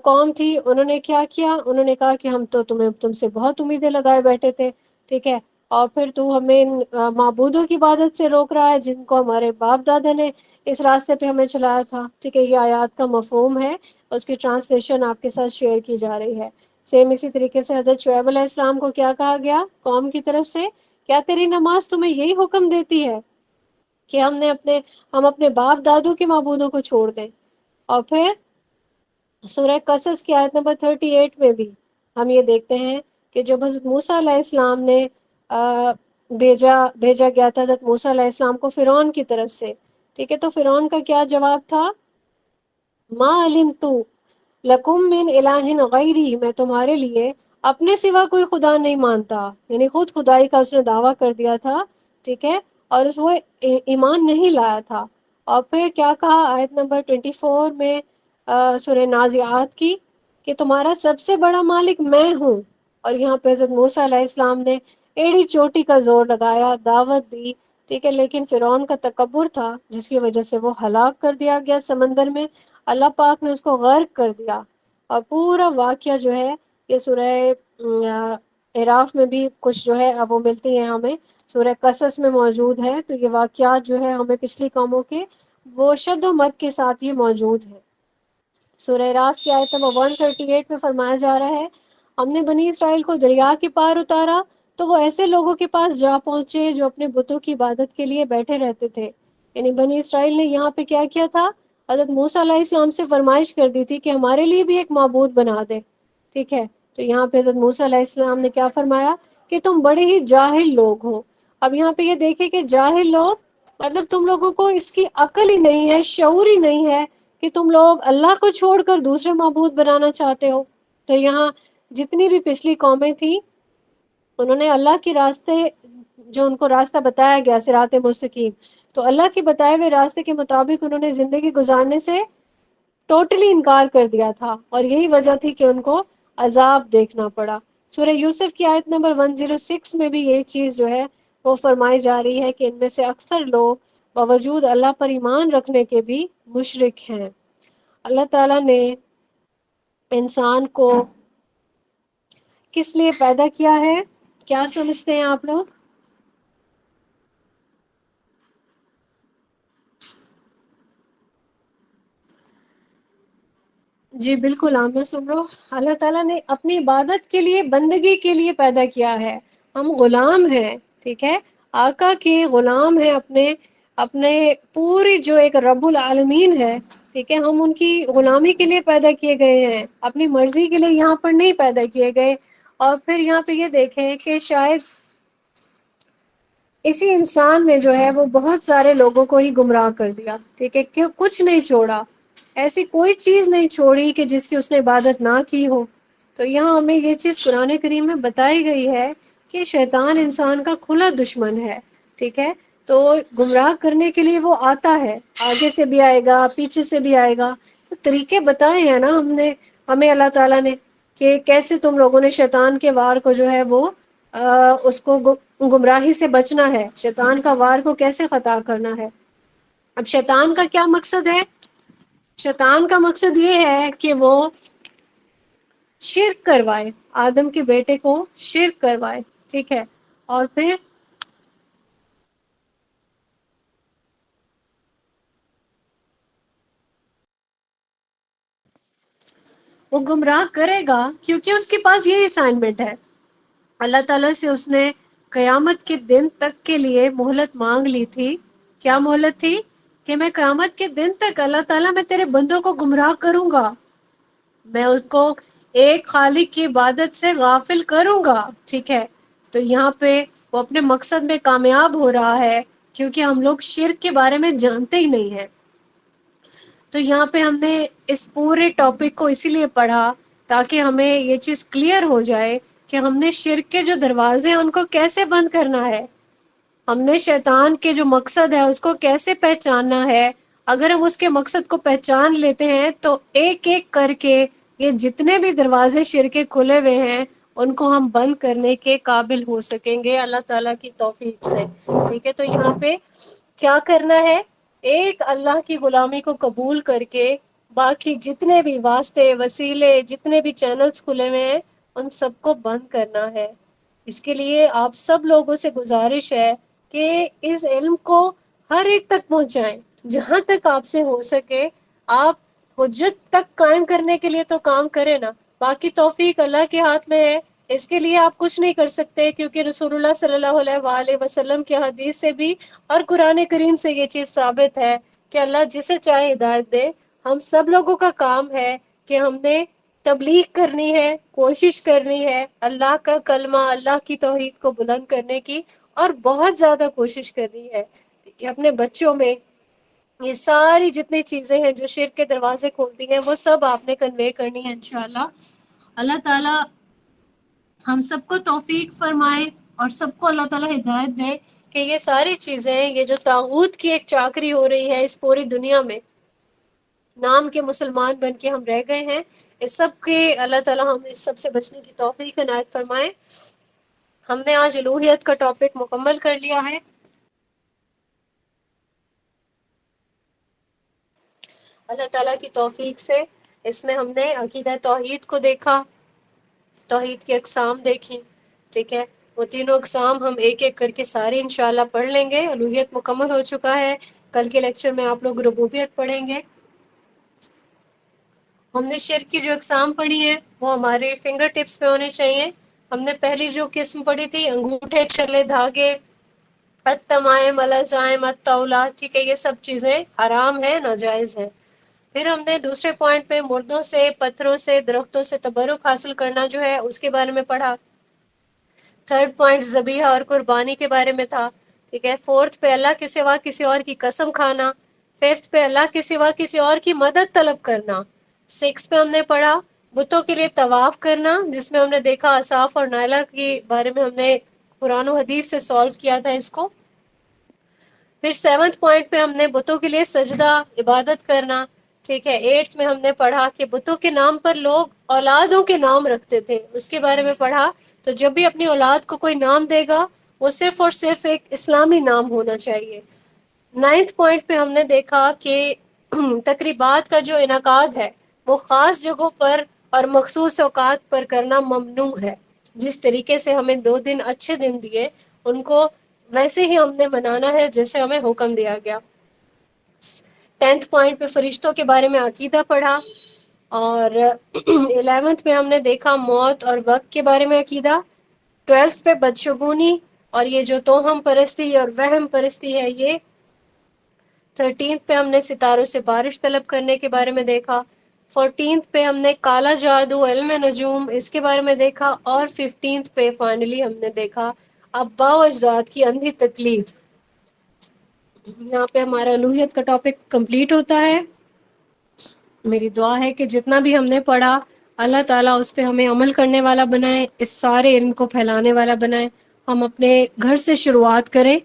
قوم تھی، انہوں نے کیا کیا؟ انہوں نے کہا کہ ہم تو تم سے بہت امیدیں لگائے بیٹھے تھے. ٹھیک ہے، اور پھر تو ہمیں معبودوں کی عبادت سے روک رہا ہے جن کو ہمارے باپ دادا نے اس راستے پہ ہمیں چلایا تھا. ٹھیک ہے، یہ آیات کا مفہوم ہے، اس کی ٹرانسلیشن آپ کے ساتھ شیئر کی جا رہی ہے. سیم اسی طریقے سے حضرت شعیب علیہ السلام کو کیا کہا گیا قوم کی طرف سے؟ کیا تیری نماز تمہیں یہی حکم دیتی ہے کہ ہم اپنے باپ دادوں کے معبودوں کو چھوڑ دیں؟ اور پھر سورہ قصص کی آیت نمبر 38 میں بھی ہم یہ دیکھتے ہیں کہ جب حضرت موسیٰ علیہ السلام نے بھیجا گیا تھا حضرت موسیٰ علیہ السلام کو فرعون کی طرف سے، ٹھیک ہے؟ تو فرعون کا کیا جواب تھا؟ ما علمت لکم من الہ غیری، میں تمہارے لیے اپنے سوا کوئی خدا نہیں مانتا، یعنی خود خدائی کا اس نے دعویٰ کر دیا تھا، ٹھیک ہے؟ اور اس وہ ایمان نہیں لایا تھا۔ اور پھر کیا کہا آیت نمبر 24 میں سورہ نازعات کی، کہ تمہارا سب سے بڑا مالک میں ہوں۔ اور یہاں پہ حضرت موسیٰ علیہ السلام نے ایڑی چوٹی کا زور لگایا، دعوت دی، ٹھیک ہے؟ لیکن فرعون کا تکبر تھا، جس کی وجہ سے وہ ہلاک کر دیا گیا سمندر میں، اللہ پاک نے اس کو غرق کر دیا۔ اور پورا واقعہ جو ہے یہ سورہ اعراف میں بھی کچھ جو ہے اب وہ ملتی ہیں ہمیں، سورہ قصص میں موجود ہے۔ تو یہ واقعات جو ہے ہمیں پچھلی قوموں کے وہ شد و مد کے ساتھ یہ موجود ہے۔ سورہ اعراف کی آیت نمبر 138 میں فرمایا جا رہا ہے، ہم نے بنی اسرائیل کو دریا کے پار اتارا تو وہ ایسے لوگوں کے پاس جا پہنچے جو اپنے بتوں کی عبادت کے لیے بیٹھے رہتے تھے۔ یعنی بنی اسرائیل نے یہاں پہ کیا کیا تھا؟ حضرت موسیٰ علیہ السلام سے فرمائش کر دی تھی کہ ہمارے لیے بھی ایک معبود بنا دے، ٹھیک ہے؟ تو یہاں پہ حضرت موسیٰ علیہ السلام نے کیا فرمایا کہ تم بڑے ہی جاہل لوگ ہو۔ اب یہاں پہ یہ دیکھیں کہ جاہل لوگ مطلب تم لوگوں کو اس کی عقل ہی نہیں ہے، شعور ہی نہیں ہے کہ تم لوگ اللہ کو چھوڑ کر دوسرے معبود بنانا چاہتے ہو۔ تو یہاں جتنی بھی پچھلی قومیں تھیں، انہوں نے اللہ کے راستے، جو ان کو راستہ بتایا گیا صراط مستقیم، تو اللہ کے بتائے ہوئے راستے کے مطابق انہوں نے زندگی گزارنے سے ٹوٹلی انکار کر دیا تھا، اور یہی وجہ تھی کہ ان کو عذاب دیکھنا پڑا۔ سورہ یوسف کی آیت نمبر 106 میں بھی یہی چیز جو ہے وہ فرمائی جا رہی ہے کہ ان میں سے اکثر لوگ باوجود اللہ پر ایمان رکھنے کے بھی مشرک ہیں۔ اللہ تعالیٰ نے انسان کو کس لیے پیدا کیا ہے؟ کیا سمجھتے ہیں آپ لوگ؟ جی بالکل عامر سمرو، اللہ تعالیٰ نے اپنی عبادت کے لیے، بندگی کے لیے پیدا کیا ہے۔ ہم غلام ہیں، ٹھیک ہے؟ آقا کے غلام ہیں، اپنے اپنے پوری جو ایک رب العالمین ہے، ٹھیک ہے؟ ہم ان کی غلامی کے لیے پیدا کیے گئے ہیں، اپنی مرضی کے لیے یہاں پر نہیں پیدا کیے گئے۔ اور پھر یہاں پہ یہ دیکھیں کہ شاید اسی انسان نے جو ہے وہ بہت سارے لوگوں کو ہی گمراہ کر دیا، ٹھیک ہے؟ کہ کچھ نہیں چھوڑا، ایسی کوئی چیز نہیں چھوڑی کہ جس کی اس نے عبادت نہ کی ہو۔ تو یہاں ہمیں یہ چیز قرآن کریم میں بتائی گئی ہے کہ شیطان انسان کا کھلا دشمن ہے، ٹھیک ہے؟ تو گمراہ کرنے کے لیے وہ آتا ہے، آگے سے بھی آئے گا، پیچھے سے بھی آئے گا۔ تو طریقے بتائے ہیں نا ہمیں اللہ تعالیٰ نے، کہ کیسے تم لوگوں نے شیطان کے وار کو جو ہے وہ اس کو گمراہی سے بچنا ہے، شیطان کا وار کو کیسے خطا کرنا ہے۔ اب شیطان کا کیا مقصد ہے؟ شیطان کا مقصد یہ ہے کہ وہ شرک کروائے، آدم کے بیٹے کو شرک کروائے، ٹھیک ہے؟ اور پھر وہ گمراہ کرے گا کیونکہ اس کے پاس یہ اسائنمنٹ ہے۔ اللہ تعالیٰ سے اس نے قیامت کے دن تک کے لیے مہلت مانگ لی تھی۔ کیا مہلت تھی؟ کہ میں قیامت کے دن تک اللہ تعالیٰ میں تیرے بندوں کو گمراہ کروں گا، میں اس کو ایک خالق کی عبادت سے غافل کروں گا، ٹھیک ہے؟ تو یہاں پہ وہ اپنے مقصد میں کامیاب ہو رہا ہے، کیونکہ ہم لوگ شرک کے بارے میں جانتے ہی نہیں ہیں۔ تو یہاں پہ ہم نے اس پورے ٹاپک کو اسی لیے پڑھا تاکہ ہمیں یہ چیز کلیئر ہو جائے کہ ہم نے شرک کے جو دروازے ہیں ان کو کیسے بند کرنا ہے، ہم نے شیطان کے جو مقصد ہے اس کو کیسے پہچاننا ہے۔ اگر ہم اس کے مقصد کو پہچان لیتے ہیں تو ایک ایک کر کے یہ جتنے بھی دروازے شرک کے کھلے ہوئے ہیں ان کو ہم بند کرنے کے قابل ہو سکیں گے اللہ تعالیٰ کی توفیق سے، ٹھیک ہے؟ تو یہاں پہ کیا کرنا ہے؟ ایک اللہ کی غلامی کو قبول کر کے باقی جتنے بھی واسطے، وسیلے، جتنے بھی چینلز کھلے ہوئے ہیں ان سب کو بند کرنا ہے۔ اس کے لیے آپ سب لوگوں سے گزارش ہے کہ اس علم کو ہر ایک تک پہنچائیں، جہاں تک آپ سے ہو سکے۔ آپ حجت تک قائم کرنے کے لیے تو کام کریں نا، باقی توفیق اللہ کے ہاتھ میں ہے۔ اس کے لیے آپ کچھ نہیں کر سکتے، کیونکہ رسول اللہ صلی اللہ علیہ وآلہ وسلم کی حدیث سے بھی اور قرآن کریم سے یہ چیز ثابت ہے کہ اللہ جسے چاہے ہدایت دے۔ ہم سب لوگوں کا کام ہے کہ ہم نے تبلیغ کرنی ہے، کوشش کرنی ہے اللہ کا کلمہ، اللہ کی توحید کو بلند کرنے کی، اور بہت زیادہ کوشش کرنی ہے کہ اپنے بچوں میں یہ ساری جتنی چیزیں ہیں جو شرک کے دروازے کھولتی ہیں وہ سب آپ نے کنوے کرنی ہے انشاءاللہ۔ اللہ تعالیٰ ہم سب کو توفیق فرمائے اور سب کو اللہ تعالیٰ ہدایت دے کہ یہ ساری چیزیں، یہ جو طاغوت کی ایک چاکری ہو رہی ہے اس پوری دنیا میں، نام کے مسلمان بن کے ہم رہ گئے ہیں، اس سب کے اللہ تعالیٰ ہم اس سب سے بچنے کی توفیق عنایت فرمائے۔ ہم نے آج الوہیت کا ٹاپک مکمل کر لیا ہے۔ اللہ تعالیٰ کی توفیق سے اس میں ہم نے عقیدہ توحید کو دیکھا، توحید کی اقسام دیکھی، ٹھیک ہے، وہ تینوں اقسام ہم ایک ایک کر کے سارے انشاءاللہ پڑھ لیں گے۔ الوہیت مکمل ہو چکا ہے، کل کے لیکچر میں آپ لوگ ربوبیت پڑھیں گے۔ ہم نے شرک کی جو اقسام پڑھی ہیں وہ ہمارے فنگر ٹپس پہ ہونی چاہیے۔ ہم نے پہلی جو قسم پڑھی تھی انگوٹھے، چھلے، دھاگے، التمائم، العزائم، الطاولات، ٹھیک ہے، یہ سب چیزیں حرام ہیں، ناجائز ہیں۔ پھر ہم نے دوسرے پوائنٹ پہ مردوں سے، پتھروں سے، درختوں سے تبرک حاصل کرنا جو ہے اس کے بارے میں پڑھا۔ تھرڈ پوائنٹ ذبیحہ اور قربانی کے بارے میں تھا، ٹھیک ہے۔ فورتھ پہ اللہ کے سوا کسی اور کی قسم کھانا۔ ففتھ پہ اللہ کے سوا کسی اور کی مدد طلب کرنا۔ سکس پہ ہم نے پڑھا بتوں کے لیے طواف کرنا، جس میں ہم نے دیکھا اصاف اور نائلہ کے بارے میں ہم نے قرآن و حدیث سے سالو کیا تھا اس کو۔ پھر سیونتھ پوائنٹ پہ ہم نے بتوں کے لیے سجدہ، عبادت کرنا، ٹھیک ہے۔ ایٹتھ میں ہم نے پڑھا کہ بتوں کے نام پر لوگ اولادوں کے نام رکھتے تھے، اس کے بارے میں پڑھا۔ تو جب بھی اپنی اولاد کو کوئی نام دے گا وہ صرف اور صرف ایک اسلامی نام ہونا چاہیے۔ نائنتھ پوائنٹ پہ ہم نے دیکھا کہ تقریبات کا جو انعقاد ہے وہ خاص جگہوں پر اور مخصوص اوقات پر کرنا ممنوع ہے۔ جس طریقے سے ہمیں 2 دن اچھے دن دیے ان کو ویسے ہی ہم نے منانا ہے جیسے ہمیں حکم دیا گیا۔ 10th پوائنٹ پہ فرشتوں کے بارے میں عقیدہ پڑھا، اور 11th میں ہم نے دیکھا موت اور وقت کے بارے میں عقیدہ۔ 12th پہ بدشگونی اور یہ جو توہم پرستی اور وہم پرستی ہے یہ۔ 13th پہ ہم نے ستاروں سے بارش طلب کرنے کے بارے میں دیکھا۔ 14th پہ ہم نے کالا جادو، علم نجوم، اس کے بارے میں دیکھا۔ اور 15th پہ فائنلی ہم نے دیکھا ابا و اجداد کی اندھی تقلید۔ یہاں پہ ہمارا الوہیت کا ٹاپک کمپلیٹ ہوتا ہے۔ میری دعا ہے کہ جتنا بھی ہم نے پڑھا اللہ تعالیٰ اس پہ ہمیں عمل کرنے والا بنائے، اس سارے علم کو پھیلانے والا بنائے۔ ہم اپنے گھر سے شروعات کریں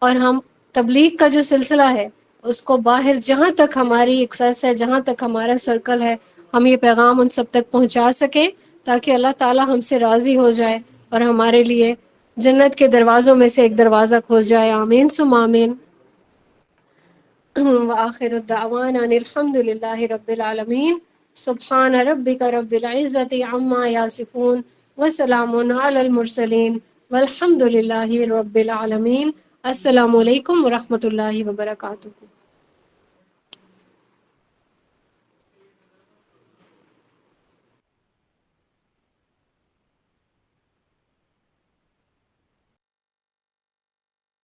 اور ہم تبلیغ کا جو سلسلہ ہے اس کو باہر جہاں تک ہماری ایکسیس ہے، جہاں تک ہمارا سرکل ہے، ہم یہ پیغام ان سب تک پہنچا سکیں تاکہ اللہ تعالیٰ ہم سے راضی ہو جائے اور ہمارے لیے جنت کے دروازوں میں سے ایک دروازہ کھول جائے۔ آمین ثم آمین۔ وآخر الدعوانا ان الحمد للہ رب العالمین۔ سبحان ربک رب العزت عما یصفون وسلام علی المرسلین والحمد للہ رب العالمین۔ السلام علیکم ورحمۃ اللہ وبرکاتہ۔